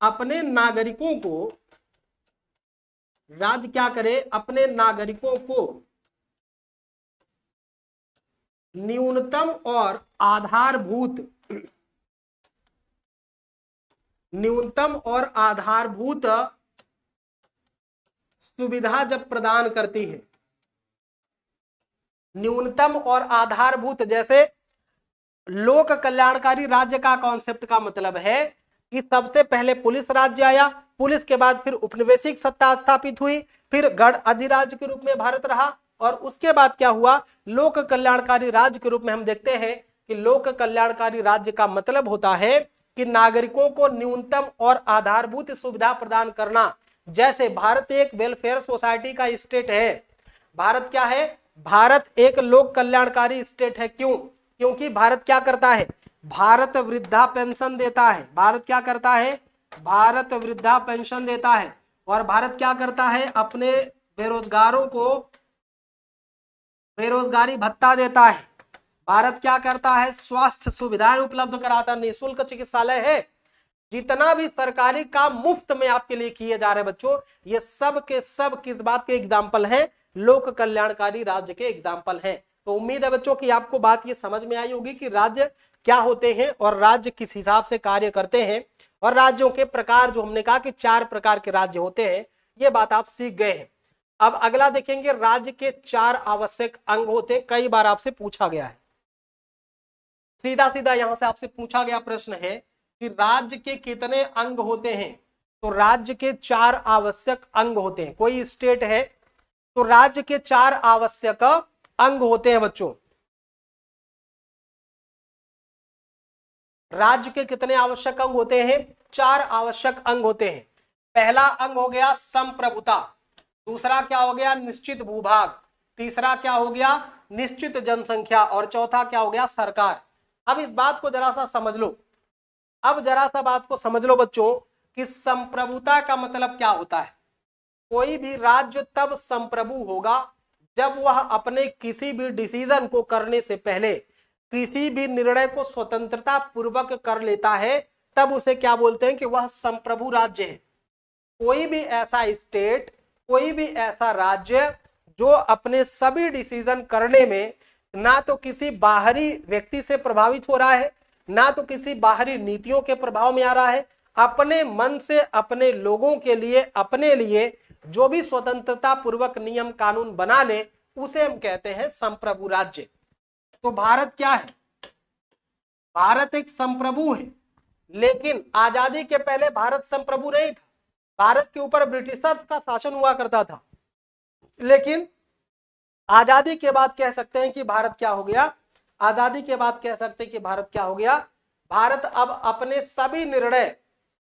Speaker 1: अपने नागरिकों को, राज्य क्या करे? अपने नागरिकों को न्यूनतम और आधारभूत, न्यूनतम और आधारभूत सुविधा जब प्रदान करती है, न्यूनतम और आधारभूत, जैसे लोक कल्याणकारी राज्य का कॉन्सेप्ट का मतलब है कि सबसे पहले पुलिस राज्य आया, पुलिस के बाद फिर उपनिवेशिक सत्ता स्थापित हुई, फिर गढ़ अधिराज्य के रूप में भारत रहा, और उसके बाद क्या हुआ? लोक कल्याणकारी राज्य के रूप में हम देखते हैं कि लोक कल्याणकारी राज्य का मतलब होता है कि नागरिकों को न्यूनतम और आधारभूत सुविधा प्रदान करना। जैसे भारत एक वेलफेयर सोसाइटी का स्टेट है। भारत क्या है? भारत एक लोक कल्याणकारी स्टेट है। क्यों? क्योंकि भारत क्या करता है? भारत वृद्धा पेंशन देता है। भारत क्या करता है? भारत वृद्धा पेंशन देता है। और भारत क्या करता है? अपने बेरोजगारों को बेरोजगारी भत्ता देता है। भारत क्या करता है? स्वास्थ्य सुविधाएं उपलब्ध कराता है, निःशुल्क चिकित्सालय है। जितना भी सरकारी काम मुफ्त में आपके लिए किए जा रहे हैं बच्चों, ये सब के सब किस बात के एग्जाम्पल हैं? लोक कल्याणकारी राज्य के एग्जाम्पल हैं। तो उम्मीद है बच्चों कि आपको बात ये समझ में आई होगी कि राज्य क्या होते हैं और राज्य किस हिसाब से कार्य करते हैं, और राज्यों के प्रकार, जो हमने कहा कि 4 प्रकार के राज्य होते हैं, ये बात आप सीख गए हैं। अब अगला देखेंगे, राज्य के 4 आवश्यक अंग होते हैं। कई बार आपसे पूछा गया है, सीधा सीधा यहां से आपसे पूछा गया प्रश्न है कि राज्य के कितने अंग होते हैं? तो राज्य के 4 आवश्यक अंग होते हैं। कोई स्टेट है तो राज्य के 4 आवश्यक अंग होते हैं बच्चों। राज्य के कितने आवश्यक अंग होते हैं? 4 आवश्यक अंग होते हैं। पहला अंग हो गया संप्रभुता, दूसरा क्या हो गया? निश्चित भूभाग, तीसरा क्या हो गया? निश्चित जनसंख्या, और चौथा क्या हो गया? सरकार। अब इस बात को जरा सा समझ लो, अब जरा सा बात को समझ लो बच्चों कि संप्रभुता का मतलब क्या होता है। कोई भी राज्य तब संप्रभु होगा जब वह अपने किसी भी डिसीजन को करने से पहले, किसी भी निर्णय को स्वतंत्रता पूर्वक कर लेता है, तब उसे क्या बोलते हैं? कि वह संप्रभु राज्य है। कोई भी ऐसा स्टेट, कोई भी ऐसा राज्य जो अपने सभी डिसीजन करने में ना तो किसी बाहरी व्यक्ति से प्रभावित हो रहा है, ना तो किसी बाहरी नीतियों के प्रभाव में आ रहा है, अपने मन से अपने लोगों के लिए, अपने लिए जो भी स्वतंत्रता पूर्वक नियम कानून बना ले, उसे हम कहते हैं संप्रभु राज्य। तो भारत क्या है? भारत एक संप्रभु है, लेकिन आजादी के पहले भारत संप्रभु नहीं था। भारत के ऊपर ब्रिटिशर्स का शासन हुआ करता था, लेकिन आजादी के बाद कह सकते हैं कि भारत क्या हो गया? आजादी के बाद कह सकते हैं कि भारत क्या हो गया? भारत अब अपने सभी निर्णय,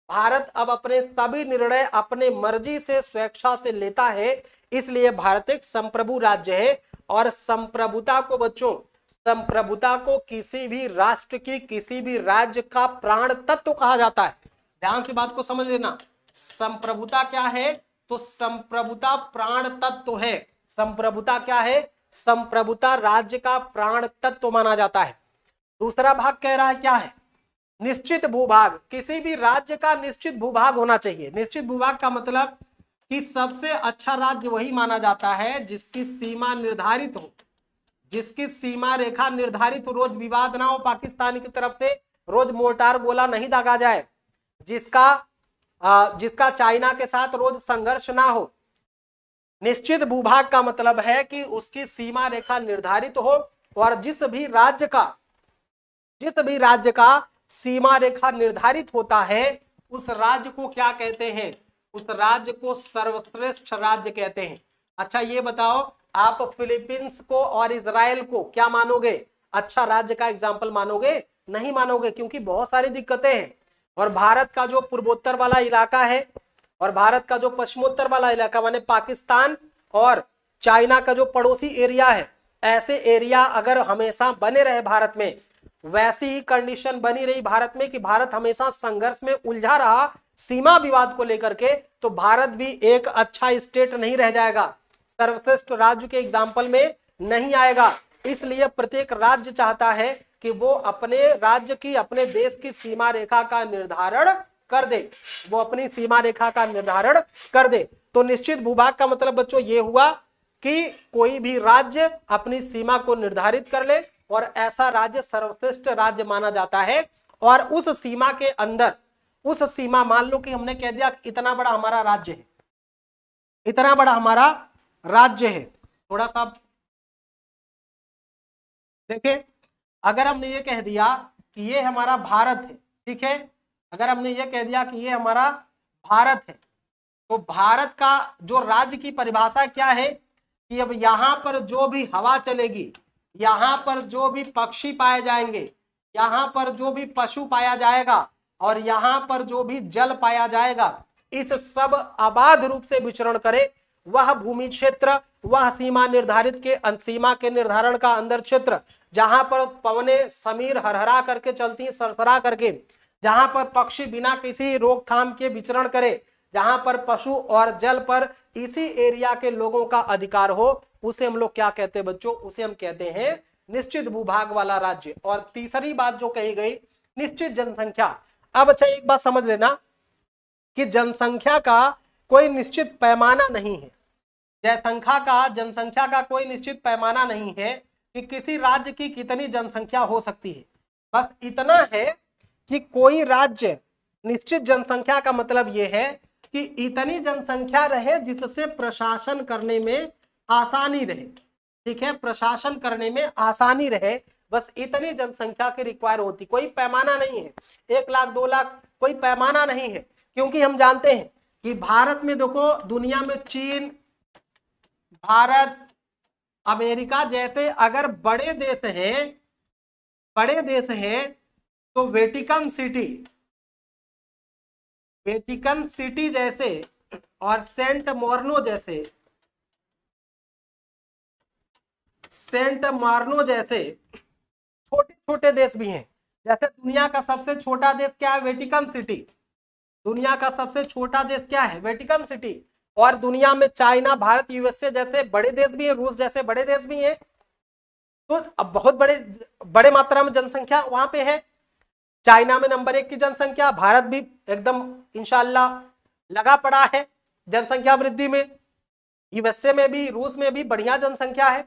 Speaker 1: भारत अब अपने सभी निर्णय अपने मर्जी से, स्वेच्छा से लेता है। इसलिए भारत एक संप्रभु राज्य है। और संप्रभुता को बच्चों, संप्रभुता को किसी भी राष्ट्र की, किसी भी राज्य का प्राण तत्व कहा जाता है। ध्यान से बात को समझ लेना। संप्रभुता क्या है? तो संप्रभुता प्राण तत्व है। संप्रभुता क्या है? संप्रभुता राज्य का प्राण तत्व माना जाता है। दूसरा भाग कह रहा है क्या है? निश्चित भूभाग, किसी भी राज्य का निश्चित भूभाग होना चाहिए। निश्चित भूभाग का मतलब कि सबसे अच्छा राज्य वही माना जाता है जिसकी सीमा निर्धारित हो, जिसकी सीमा रेखा निर्धारित हो, रोज विवाद ना हो, पाकिस्तान की तरफ से रोज मोर्टार गोला नहीं दागा जाए, जिसका चाइना के साथ रोज संघर्ष ना हो। निश्चित भूभाग का मतलब है कि उसकी सीमा रेखा निर्धारित हो और जिस भी राज्य का सीमा रेखा निर्धारित होता है उस राज्य को क्या कहते हैं? उस राज्य को सर्वश्रेष्ठ राज्य कहते हैं। अच्छा ये बताओ, आप फिलीपींस को और इजराइल को क्या मानोगे? अच्छा राज्य का एग्जाम्पल मानोगे? नहीं मानोगे, क्योंकि बहुत सारी दिक्कतें हैं। और भारत का जो पूर्वोत्तर वाला इलाका है और भारत का जो पश्चिमोत्तर वाला इलाका माने पाकिस्तान और चाइना का जो पड़ोसी एरिया है, ऐसे एरिया अगर हमेशा बने रहे भारत में, वैसी ही कंडीशन बनी रही भारत में कि भारत हमेशा संघर्ष में उलझा रहा सीमा विवाद को लेकर के, तो भारत भी एक अच्छा स्टेट नहीं रह जाएगा, सर्वश्रेष्ठ राज्य के एग्जाम्पल में नहीं आएगा। इसलिए प्रत्येक राज्य चाहता है कि वो अपने राज्य की, अपने देश की सीमा रेखा का निर्धारण कर दे, वो अपनी सीमा रेखा का निर्धारण कर दे। तो निश्चित भूभाग का मतलब बच्चों ये हुआ कि कोई भी राज्य अपनी सीमा को निर्धारित कर ले और ऐसा राज्य सर्वश्रेष्ठ राज्य माना जाता है। और उस सीमा के अंदर, उस सीमा, मान लो कि हमने कह दिया इतना बड़ा हमारा राज्य है, इतना बड़ा हमारा राज्य है, थोड़ा सा देखें, अगर हमने ये कह दिया कि ये हमारा भारत है, ठीक है, अगर हमने ये कह दिया कि ये हमारा भारत है, तो भारत का जो राज्य की परिभाषा क्या है कि अब यहां पर जो भी हवा चलेगी, यहां पर जो भी पक्षी पाए जाएंगे, यहां पर जो भी पशु पाया जाएगा और यहां पर जो भी जल पाया जाएगा, इस सब अबाध रूप से विचरण करे, वह भूमि क्षेत्र, वह सीमा निर्धारित के सीमा के निर्धारण का अंदर क्षेत्र, जहां पर पवने समीर हरहरा करके चलती, सरसरा करके, जहां पर पक्षी बिना किसी रोकथाम के विचरण करे, जहां पर पशु और जल पर इसी एरिया के लोगों का अधिकार हो, उसे हम लोग क्या कहते हैं बच्चों? उसे हम कहते हैं निश्चित भूभाग वाला राज्य। और तीसरी बात जो कही गई, निश्चित जनसंख्या। अब अच्छा एक बात समझ लेना कि जनसंख्या का कोई निश्चित पैमाना नहीं है, जनसंख्या का कोई निश्चित पैमाना नहीं है कि किसी राज्य की कितनी जनसंख्या हो सकती है। बस इतना है कि कोई राज्य, निश्चित जनसंख्या का मतलब यह है कि इतनी जनसंख्या रहे जिससे प्रशासन करने में आसानी रहे, ठीक है, प्रशासन करने में आसानी रहे, बस इतनी जनसंख्या की रिक्वायर होती, कोई पैमाना नहीं है, 1 लाख 2 लाख कोई पैमाना नहीं है। क्योंकि हम जानते हैं कि भारत में देखो, दुनिया में चीन, भारत, अमेरिका जैसे अगर बड़े देश हैं तो वेटिकन सिटी जैसे और सेंट मोर्नो जैसे छोटे छोटे देश भी हैं। जैसे दुनिया का सबसे छोटा देश क्या है? Vatican city. दुनिया का सबसे छोटा देश क्या है? Vatican city. और दुनिया में चाइना, भारत, यूएसए जैसे बड़े देश भी हैं, रूस जैसे बड़े देश भी हैं। तो अब बहुत बड़े मात्रा में जनसंख्या वहां पे है। चाइना में नंबर 1 की जनसंख्या, भारत भी एकदम इंशाल्लाह लगा पड़ा है जनसंख्या वृद्धि में, यूएसए में भी, रूस में भी बढ़िया जनसंख्या है।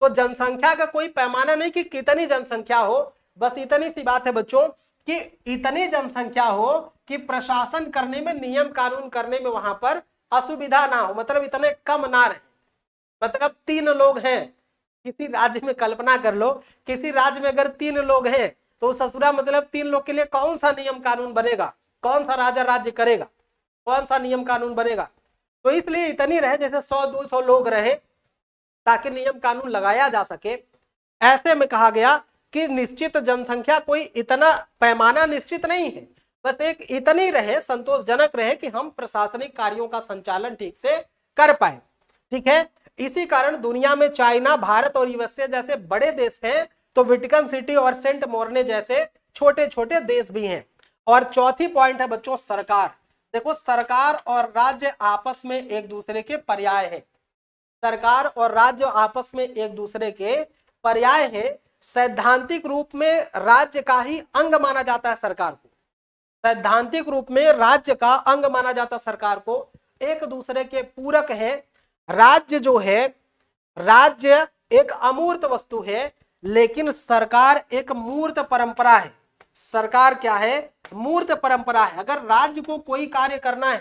Speaker 1: तो जनसंख्या का कोई पैमाना नहीं कि कितनी जनसंख्या हो, बस इतनी सी बात है बच्चों कि इतनी जनसंख्या हो कि प्रशासन करने में, नियम कानून करने में वहां पर असुविधा ना हो, मतलब इतने कम ना रहे। मतलब 3 लोग हैं किसी राज्य में, कल्पना कर लो किसी राज्य में अगर 3 लोग हैं तो ससुरा मतलब 3 लोग के लिए कौन सा नियम कानून बनेगा? कौन सा राजा राज्य करेगा? कौन सा नियम कानून बनेगा? तो इसलिए इतनी रहे जैसे 100-200 लोग रहे ताकि नियम कानून लगाया जा सके। ऐसे में कहा गया कि निश्चित जनसंख्या, कोई इतना पैमाना निश्चित नहीं है, बस एक इतनी रहे, संतोषजनक रहे कि हम प्रशासनिक कार्यों का संचालन ठीक से कर पाए, ठीक है। इसी कारण दुनिया में चाइना, भारत और यूएसए जैसे बड़े देश हैं, तो वेटिकन सिटी और सेंट मोर्ने जैसे छोटे छोटे देश भी हैं। और चौथी पॉइंट है बच्चों सरकार। देखो, सरकार और राज्य आपस में एक दूसरे के पर्याय है। सरकार और राज्य आपस में एक दूसरे के पर्याय है। सैद्धांतिक रूप में राज्य का ही अंग माना जाता है सरकार को। सैद्धांतिक रूप में राज्य का अंग माना जाता सरकार को, एक दूसरे के पूरक है। राज्य जो है, राज्य एक अमूर्त वस्तु है, लेकिन सरकार एक मूर्त परंपरा है। सरकार क्या है? मूर्त परंपरा है। अगर राज्य को कोई कार्य करना है,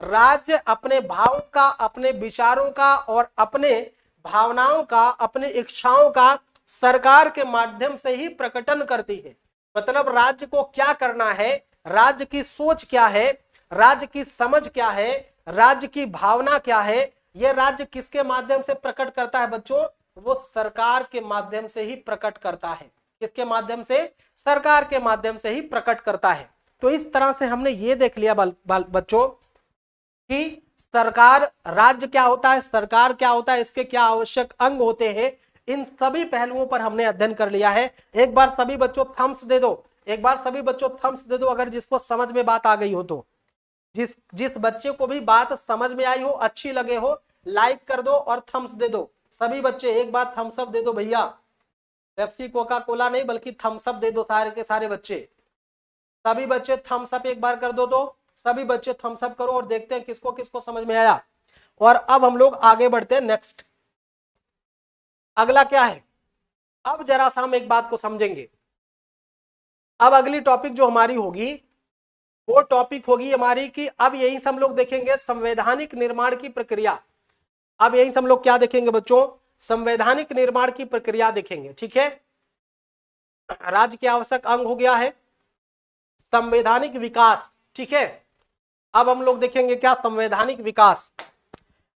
Speaker 1: राज्य अपने भावों का, अपने विचारों का और अपने भावनाओं का, अपने इच्छाओं का सरकार के माध्यम से ही प्रकटन करती है। मतलब राज्य को क्या करना है, राज्य की सोच क्या है, राज्य की समझ क्या है, राज्य की भावना क्या है, यह राज्य किसके माध्यम से प्रकट करता है बच्चों? वो सरकार के माध्यम से ही प्रकट करता है। किसके माध्यम से? सरकार के माध्यम से ही प्रकट करता है। तो इस तरह से हमने ये देख लिया बच्चों कि सरकार, राज्य क्या होता है, सरकार क्या होता है, इसके क्या आवश्यक अंग होते हैं, इन सभी पहलुओं पर हमने अध्ययन कर लिया है। एक बार सभी बच्चों थम्स दे दो, एक बार सभी बच्चों थम्स दे दो अगर जिसको समझ में बात आ गई हो तो। जिस बच्चे को भी बात समझ में आई हो, अच्छी लगे हो, लाइक कर दो और थम्स दे दो। सभी बच्चे एक बार थम्स अप दे दो भैया, पेप्सी कोका कोला नहीं बल्कि थम्स अप दे दो सारे के सारे बच्चे। सभी बच्चे थम्स अप एक बार कर दो, तो सभी बच्चे थम्स अप करो और देखते हैं किसको किसको समझ में आया। और अब हम लोग आगे बढ़ते हैं नेक्स्ट। अगला क्या है? अब जरा सा हम एक बात को समझेंगे। अब अगली टॉपिक जो हमारी होगी वो टॉपिक होगी हमारी कि अब यही से हम लोग देखेंगे संवैधानिक निर्माण की प्रक्रिया। अब यही से हम लोग क्या देखेंगे बच्चों? संवैधानिक निर्माण की प्रक्रिया देखेंगे। ठीक है, राज्य के आवश्यक अंग हो गया है संवैधानिक विकास। ठीक है, अब हम लोग देखेंगे क्या? संवैधानिक विकास।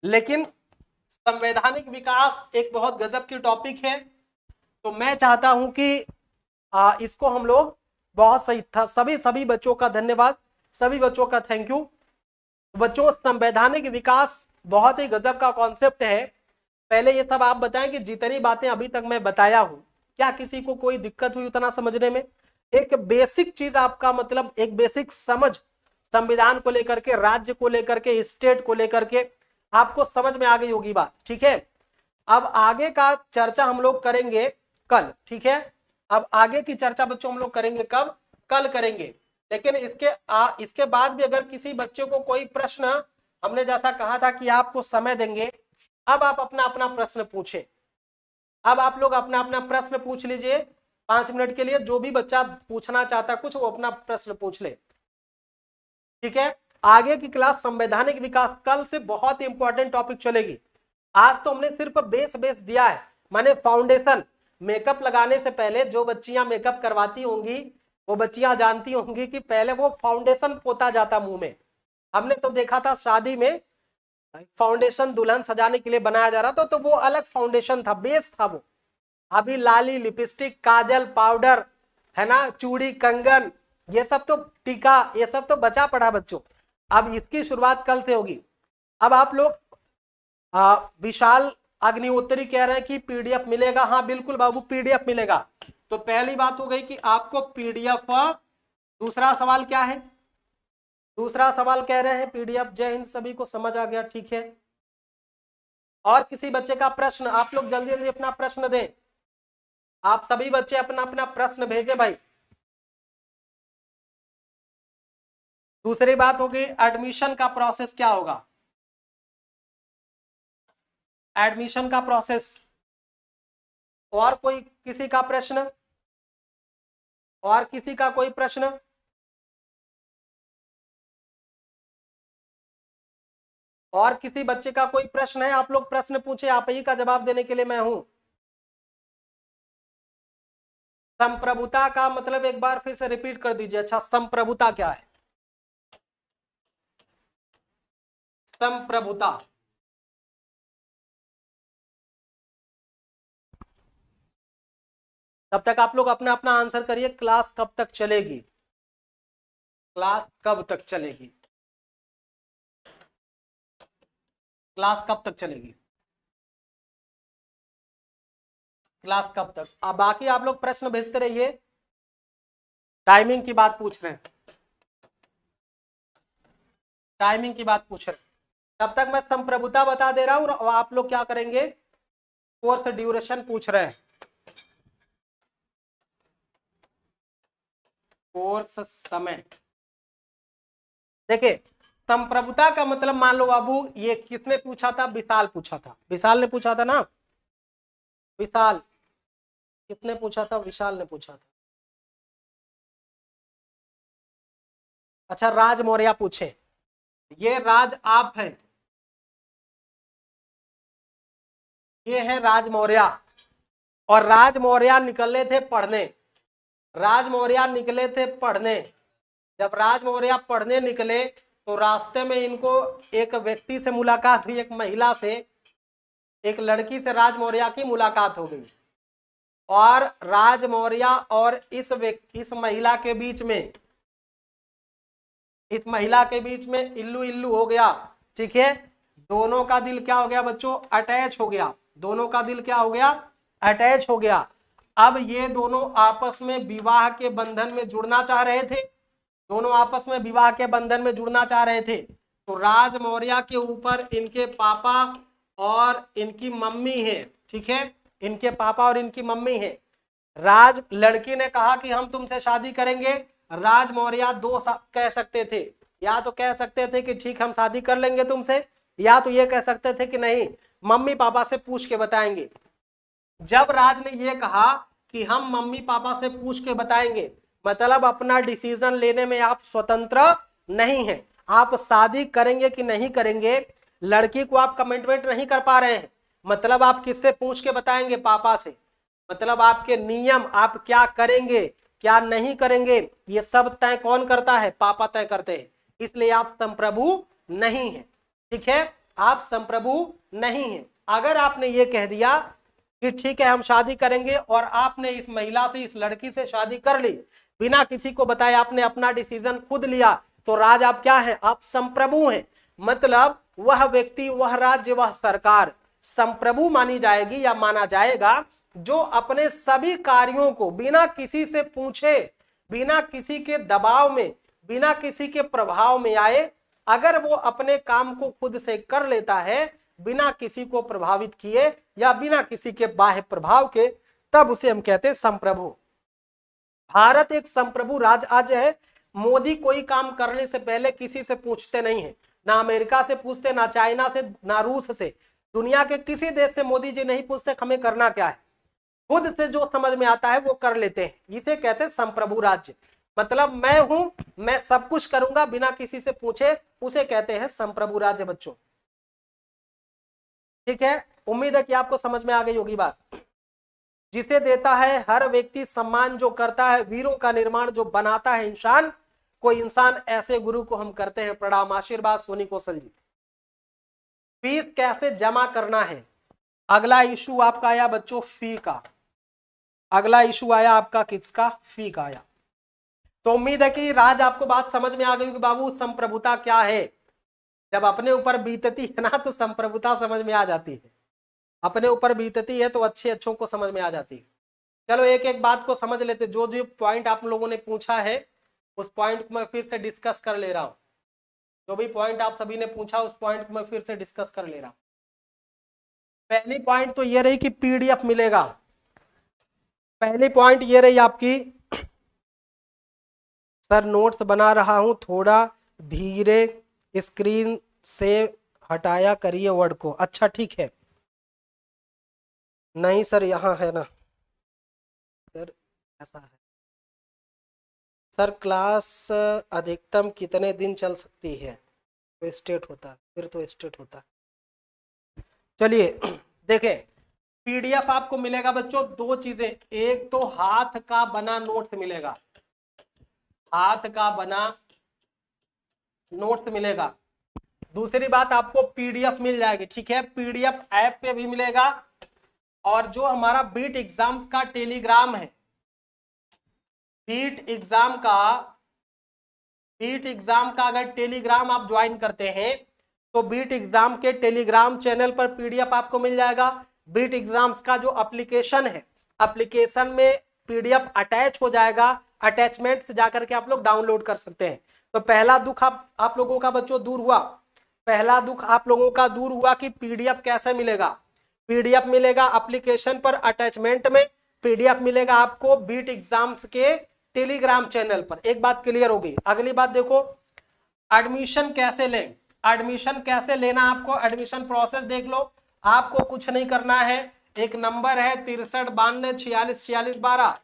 Speaker 1: लेकिन संवैधानिक विकास एक बहुत गजब की टॉपिक है, तो मैं चाहता हूं कि इसको हम लोग बहुत सही था। सभी बच्चों का धन्यवाद, सभी बच्चों का थैंक यू। बच्चों, संवैधानिक विकास बहुत ही गजब का कॉन्सेप्ट है। पहले ये सब आप बताएं कि जितनी बातें अभी तक मैं बताया हूं, क्या किसी को कोई दिक्कत हुई उतना समझने में? एक बेसिक चीज आपका, मतलब एक बेसिक समझ संविधान को लेकर के, राज्य को लेकर के, स्टेट को लेकर के आपको समझ में आ गई होगी बात। ठीक है, अब आगे का चर्चा हम लोग करेंगे कल। ठीक है, अब आगे की चर्चा बच्चों हम लोग करेंगे कब? कल करेंगे। लेकिन इसके बाद भी अगर किसी बच्चे को कोई प्रश्न, हमने जैसा कहा था कि आपको समय देंगे, अब आप अपना अपना प्रश्न पूछे। अब आप लोग अपना अपना प्रश्न पूछ लीजिए 5 मिनट के लिए। जो भी बच्चा पूछना चाहता कुछ, वो अपना प्रश्न पूछ ले। ठीक है, आगे की क्लास संवैधानिक विकास कल से बहुत ही इंपॉर्टेंट टॉपिक चलेगी। आज तो हमने सिर्फ बेस दिया है, माने फाउंडेशन। मेकअप लगाने से पहले जो बच्चियां मेकअप करवाती होंगी वो बच्चियां जानती होंगी कि पहले वो फाउंडेशन पोता जाता मुंह में। हमने तो देखा था शादी में फाउंडेशन दुल्हन सजाने के लिए बनाया जा रहा था, तो वो अलग फाउंडेशन था, बेस था वो। अभी लाली, लिपस्टिक, काजल, पाउडर, है ना, चूड़ी, कंगन, ये सब तो टीका, ये सब तो बचा पड़ा बच्चों। अब इसकी शुरुआत कल से होगी। अब आप लोग विशाल अग्निहोत्री कह रहे हैं कि पीडीएफ मिलेगा। हाँ बिल्कुल बाबू, पीडीएफ मिलेगा। तो पहली बात हो गई कि आपको पीडीएफ। दूसरा सवाल क्या है? दूसरा सवाल कह रहे हैं पीडीएफ। जय हिंद, सभी को समझ आ गया? ठीक है, और किसी बच्चे का प्रश्न? आप लोग जल्दी जल्दी अपना प्रश्न दें। आप सभी बच्चे अपना अपना प्रश्न भेजें भाई। दूसरी बात होगी एडमिशन का प्रोसेस क्या होगा? एडमिशन का प्रोसेस। और कोई किसी का प्रश्न? और किसी का कोई प्रश्न? और किसी बच्चे का कोई प्रश्न है? आप लोग प्रश्न पूछे, आप ही का जवाब देने के लिए मैं हूं। संप्रभुता का मतलब एक बार फिर से रिपीट कर दीजिए। अच्छा, संप्रभुता क्या है? संप्रभुता तब तक आप लोग अपना अपना आंसर करिए। क्लास कब तक चलेगी? क्लास कब तक चलेगी? क्लास कब तक चलेगी? क्लास कब तक? अब बाकी आप लोग प्रश्न भेजते रहिए। टाइमिंग की बात पूछ रहे हैं, टाइमिंग की बात पूछ रहे हैं। तब तक मैं संप्रभुता बता दे रहा हूं और आप लोग क्या करेंगे? कोर्स ड्यूरेशन पूछ रहे हैं। कोर्स समय। देखिए संप्रभुता का मतलब मान लो बाबू, ये किसने पूछा था? विशाल पूछा था, विशाल ने पूछा था ना, विशाल। किसने पूछा था? विशाल ने पूछा था। अच्छा राज मौर्य पूछे। ये राज आप हैं, ये है राज मौर्य। और राज मौर्य निकले थे पढ़ने, राज मौर्य निकले थे पढ़ने। जब राज मौर्य पढ़ने निकले तो रास्ते में इनको एक व्यक्ति से मुलाकात हुई, एक महिला से, एक लड़की से राज मौर्य की मुलाकात हो गई। और राज मौर्य और इस महिला के बीच में, इस महिला के बीच में इल्लू इल्लू हो गया। ठीक है, दोनों का दिल क्या हो गया बच्चों? अटैच हो गया। दोनों का दिल क्या हो गया? अटैच हो गया। अब ये दोनों आपस में विवाह के बंधन में जुड़ना चाह रहे थे, दोनों आपस में विवाह के बंधन में जुड़ना चाह रहे थे। तो राज मौर्य के ऊपर इनके पापा और इनकी मम्मी है। ठीक है, इनके पापा और इनकी मम्मी है। राज लड़की ने कहा कि हम तुमसे शादी करेंगे। राज मौर्य दो कह सकते थे, या तो कह सकते थे कि ठीक हम शादी कर लेंगे तुमसे, या तो ये कह सकते थे कि नहीं मम्मी पापा से पूछ के बताएंगे। जब राज ने ये कहा कि हम मम्मी पापा से पूछ के बताएंगे, मतलब अपना डिसीजन लेने में आप स्वतंत्र नहीं हैं, आप शादी करेंगे कि नहीं करेंगे लड़की को आप कमिटमेंट नहीं कर पा रहे हैं, मतलब आप किससे पूछ के बताएंगे? पापा से। मतलब आपके नियम, आप क्या करेंगे क्या नहीं करेंगे, ये सब तय कौन करता है? पापा तय करते हैं। इसलिए आप संप्रभु नहीं हैं। ठीक है, आप संप्रभु नहीं हैं। अगर आपने ये कह दिया कि ठीक है हम शादी करेंगे, और आपने इस महिला से, इस लड़की से शादी कर ली बिना किसी को बताए, आपने अपना डिसीजन खुद लिया, तो राज आप क्या है? आप संप्रभु हैं। मतलब वह व्यक्ति, वह राज्य, वह सरकार संप्रभु मानी जाएगी या माना जाएगा जो अपने सभी कार्यों को बिना किसी से पूछे, बिना किसी के दबाव में, बिना किसी के प्रभाव में आए, अगर वो अपने काम को खुद से कर लेता है बिना किसी को प्रभावित किए या बिना किसी के बाह्य प्रभाव के, तब उसे हम कहते हैं संप्रभु। भारत एक संप्रभु राज्य है। मोदी कोई काम करने से पहले किसी से पूछते नहीं है, ना अमेरिका से पूछते, ना चाइना से, ना रूस से, दुनिया के किसी देश से मोदी जी नहीं पूछते हमें करना क्या है, खुद से जो समझ में आता है वो कर लेते हैं। इसे कहते हैं संप्रभु राज्य। मतलब मैं हूं, मैं सब कुछ करूंगा बिना किसी से पूछे, उसे कहते हैं संप्रभु राज्य बच्चों। ठीक है, उम्मीद है कि आपको समझ में आ गई होगी बात। जिसे देता है हर व्यक्ति सम्मान, जो करता है वीरों का निर्माण, जो बनाता है इंसान, कोई इंसान, ऐसे गुरु को हम करते हैं प्रणाम। आशीर्वाद सोनी कौशल जी। फीस कैसे जमा करना है? अगला इशू आपका आया बच्चों फी का। अगला इशू आया आपका किसका? फी का आया। तो उम्मीद है कि राज आपको बात समझ में आ गई कि बाबू संप्रभुता क्या है। जब अपने ऊपर बीतती है ना तो संप्रभुता समझ में आ जाती है, अपने ऊपर बीतती है तो अच्छे अच्छों को समझ में आ जाती है। चलो एक एक बात को समझ लेते। जो जो पॉइंट आप लोगों ने पूछा है उस पॉइंट को मैं फिर से डिस्कस कर ले रहा हूं। जो भी पॉइंट आप सभी ने पूछा उस पॉइंट को मैं फिर से डिस्कस कर ले रहा हूं। पहली पॉइंट तो ये रही कि पीडीएफ मिलेगा। पहली पॉइंट ये रही आपकी, सर नोट्स बना रहा हूं, थोड़ा धीरे स्क्रीन से हटाया करिए वर्ड को। अच्छा ठीक है। नहीं सर यहाँ है ना सर, ऐसा है सर। क्लास अधिकतम कितने दिन चल सकती है? तो स्टेट होता है, फिर तो स्टेट होता है। चलिए देखें, पीडीएफ आपको मिलेगा बच्चों दो चीजें। एक तो हाथ का बना नोट्स मिलेगा, हाथ का बना नोट्स मिलेगा। दूसरी बात आपको पीडीएफ मिल जाएगी। ठीक है, पीडीएफ ऐप पे भी मिलेगा। और जो हमारा बीट एग्जाम्स का टेलीग्राम है, बीट एग्जाम का अगर टेलीग्राम आप ज्वाइन करते हैं तो बीट एग्जाम के टेलीग्राम चैनल पर पीडीएफ आपको मिल जाएगा। बीट एग्जाम्स का जो एप्लीकेशन है, एप्लीकेशन में पीडीएफ अटैच हो जाएगा, अटैचमेंट से जाकर के आप लोग डाउनलोड कर सकते हैं। तो पहला दुख आप लोगों का बच्चों दूर हुआ। पहला दुख आप लोगों का दूर हुआ कि पीडीएफ कैसे मिलेगा। पीडीएफ मिलेगा एप्लीकेशन पर, अटैचमेंट में पीडीएफ मिलेगा आपको बीट एग्जाम्स के टेलीग्राम चैनल पर। एक बात क्लियर हो गई। अगली बात देखो, एडमिशन कैसे लें, एडमिशन कैसे लेना, आपको एडमिशन प्रोसेस देख लो। आपको कुछ नहीं करना है, एक नंबर है 6392464612,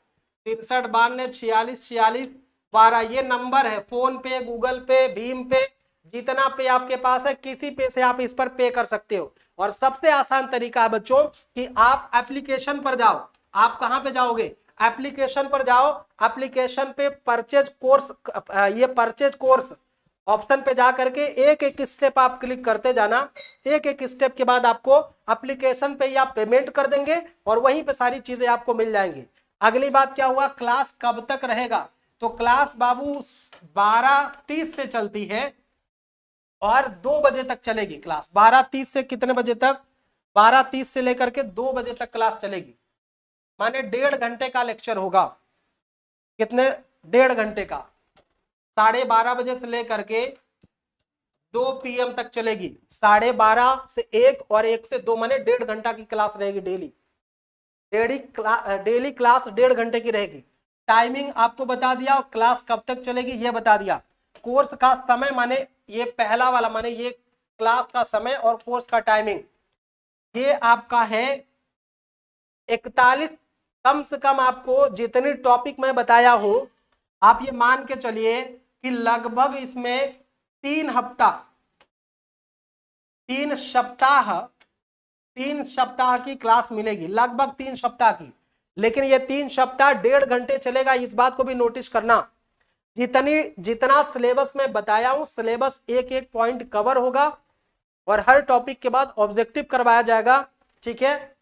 Speaker 1: 6392464612, ये नंबर है। फोन पे, गूगल पे, भीम पे, जितना पे आपके पास है किसी पे से आप इस पर पे कर सकते हो। और सबसे आसान तरीका है बच्चों कि आप एप्लीकेशन पर जाओ। आप कहां पे जाओगे, एप्लीकेशन पर जाओ। एप्लीकेशन पे परचेज कोर्स, ये परचेज कोर्स ऑप्शन पे जा करके एक एक स्टेप आप क्लिक करते जाना। एक एक स्टेप के बाद आपको एप्लीकेशन पे ही आप पेमेंट कर देंगे और वहीं पे सारी चीजें आपको मिल जाएंगी। अगली बात क्या हुआ, क्लास कब तक रहेगा, तो क्लास बाबू 12:30 से चलती है और 2 बजे तक चलेगी क्लास। 12:30 से कितने बजे तक, 12:30 से लेकर के 2 बजे तक क्लास चलेगी, माने 1.5 घंटे का लेक्चर होगा। कितने, 1.5 घंटे का। 12:30 बजे से लेकर के 2 PM तक चलेगी। 12:30 से 1 और 1 से 2 माने 1.5 घंटा की क्लास रहेगी डेली। डेली क्लास 1.5 घंटे की रहेगी। टाइमिंग आपको बता दिया, क्लास कब तक चलेगी ये बता दिया। कोर्स का समय माने ये पहला वाला, माने ये क्लास का समय और कोर्स का टाइमिंग ये आपका है 41। कम से कम आपको जितनी टॉपिक मैं बताया हूं, आप ये मान के चलिए कि लगभग इसमें 3 सप्ताह की क्लास मिलेगी, लगभग 3 सप्ताह की। लेकिन ये 3 सप्ताह 1.5 घंटे चलेगा, इस बात को भी नोटिस करना। जितना सिलेबस में बताया हूं, सिलेबस एक एक पॉइंट कवर होगा और हर टॉपिक के बाद ऑब्जेक्टिव करवाया जाएगा। ठीक है,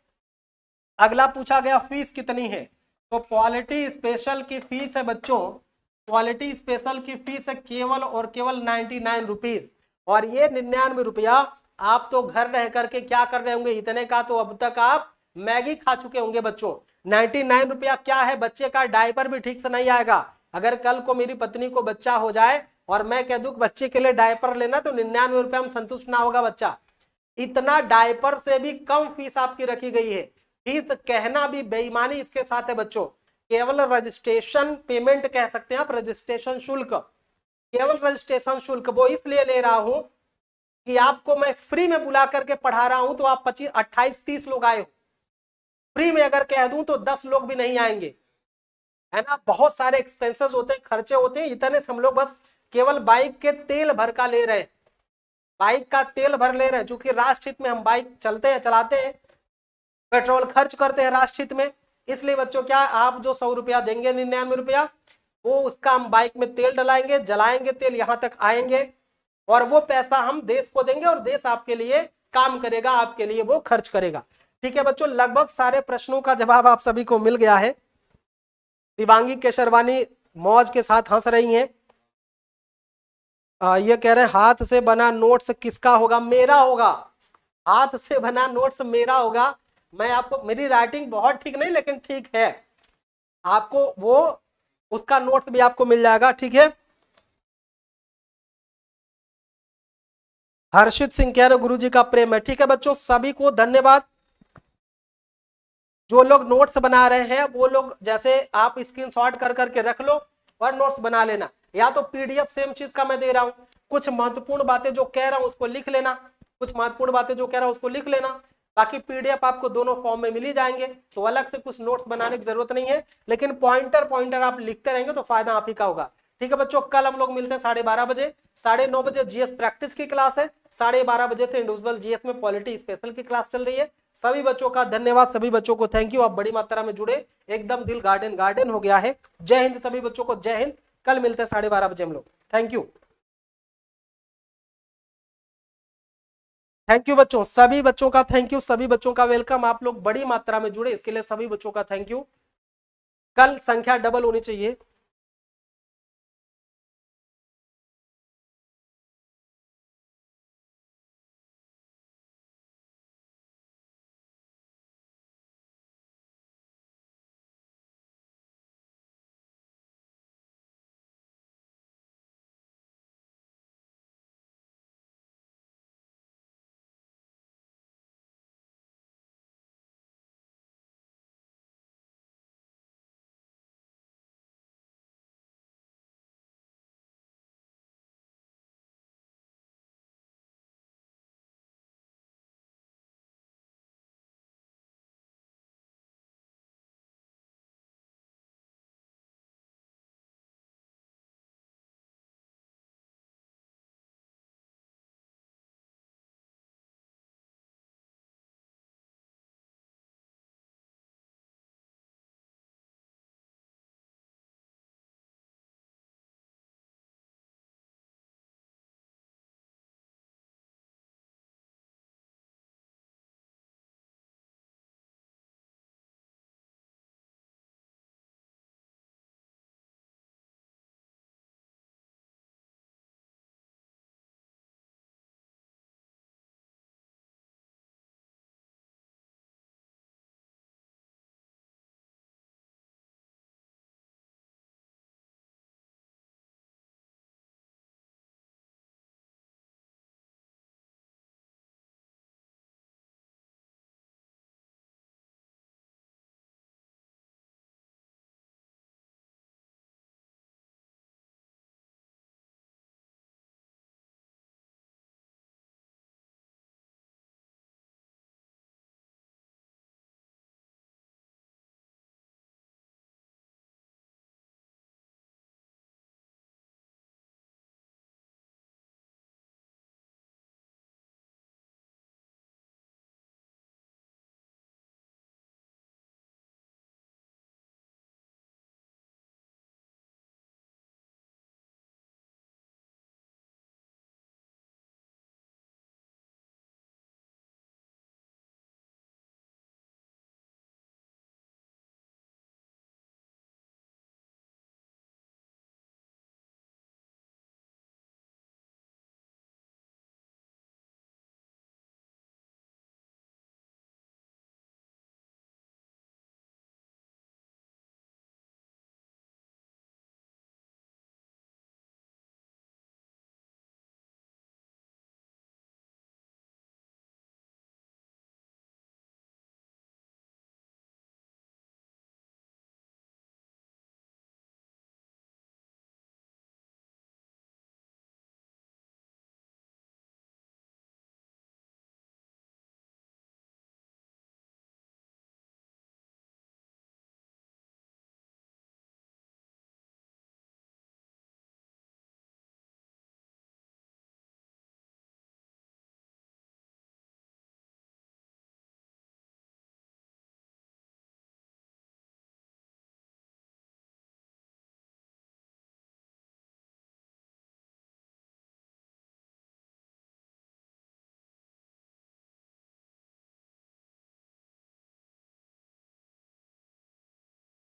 Speaker 1: अगला पूछा गया फीस कितनी है, तो पॉलिटी स्पेशल की फीस है बच्चों, पॉलिटी स्पेशल की फीस है केवल और केवल 99 रुपीज। और ये 99 रुपया आप तो घर रह करके क्या कर रहे होंगे, इतने का तो अब तक आप मैगी खा चुके होंगे बच्चों। 99 रुपया क्या है, बच्चे का डायपर भी ठीक से नहीं आएगा। अगर कल को मेरी पत्नी को बच्चा हो जाए और मैं कह दूं बच्चे के लिए डायपर लेना, तो 99 रुपया में संतुष्ट ना होगा बच्चा। इतना डायपर से भी कम फीस आपकी रखी गई है। फीस कहना भी बेईमानी इसके साथ है बच्चों। केवल रजिस्ट्रेशन पेमेंट कह सकते हैं आप, रजिस्ट्रेशन शुल्क, केवल रजिस्ट्रेशन शुल्क वो इसलिए ले रहा हूं कि आपको मैं फ्री में बुला करके पढ़ा रहा हूं, तो आप 25, 28, 30 लोग आए हो। फ्री में अगर कह दूं तो 10 लोग भी नहीं आएंगे, है ना। बहुत सारे एक्सपेंसेस होते हैं, खर्चे होते हैं। इतने से हम लोग बस केवल बाइक के तेल भर का ले रहे हैं, बाइक का तेल भर ले रहे हैं। चूंकि राष्ट्रहित में हम बाइक चलाते हैं, पेट्रोल खर्च करते हैं राष्ट्रहित में, इसलिए बच्चों क्या आप जो 100 रुपया देंगे, 99 रुपया, वो उसका हम बाइक में तेल डलाएंगे, जलाएंगे तेल, यहां तक आएंगे और वो पैसा हम देश को देंगे और देश आपके लिए काम करेगा, आपके लिए वो खर्च करेगा। ठीक है बच्चों, लगभग सारे प्रश्नों का जवाब आप सभी को मिल गया है। दिवांगी केशरवानी मौज के साथ हंस रही हैं। ये कह रहे हैं हाथ से बना नोट्स किसका होगा, मेरा होगा। हाथ से बना नोट्स मेरा होगा। मैं आपको, मेरी राइटिंग बहुत ठीक नहीं लेकिन ठीक है, आपको वो उसका नोट्स भी आपको मिल जाएगा। ठीक है, हर्षित सिंह कह रहे गुरुजी का प्रेम है। ठीक है बच्चों, सभी को धन्यवाद। जो लोग नोट्स बना रहे हैं वो लोग जैसे आप स्क्रीनशॉट कर करके रख लो और नोट्स बना लेना, या तो पीडीएफ सेम चीज का मैं दे रहा हूं, कुछ महत्वपूर्ण बातें जो कह रहा हूं उसको लिख लेना, कुछ महत्वपूर्ण बातें जो कह रहा हूं उसको लिख लेना। बाकी पीडीएफ आपको दोनों फॉर्म में मिल ही जाएंगे, तो अलग से कुछ नोट्स बनाने की जरूरत नहीं है। लेकिन पॉइंटर आप लिखते रहेंगे तो फायदा आप ही का होगा। ठीक है बच्चों, कल हम लोग मिलते हैं 12:30 बजे। 9:30 बजे जीएस प्रैक्टिस की क्लास है, 12:30 बजे से इंडिविजुअल जीएस में पॉलिटी स्पेशल की क्लास चल रही है। सभी बच्चों का धन्यवाद, सभी बच्चों को थैंक यू, आप बड़ी मात्रा में जुड़े, एकदम दिल गार्डन हो गया है। जय हिंद सभी बच्चों को, जय हिंद। कल मिलते हैं 12:30 बजे हम लोग। थैंक यू, थैंक यू बच्चों, सभी बच्चों का थैंक यू, सभी बच्चों का वेलकम। आप लोग बड़ी मात्रा में जुड़े, इसके लिए सभी बच्चों का थैंक यू। कल संख्या डबल होनी चाहिए।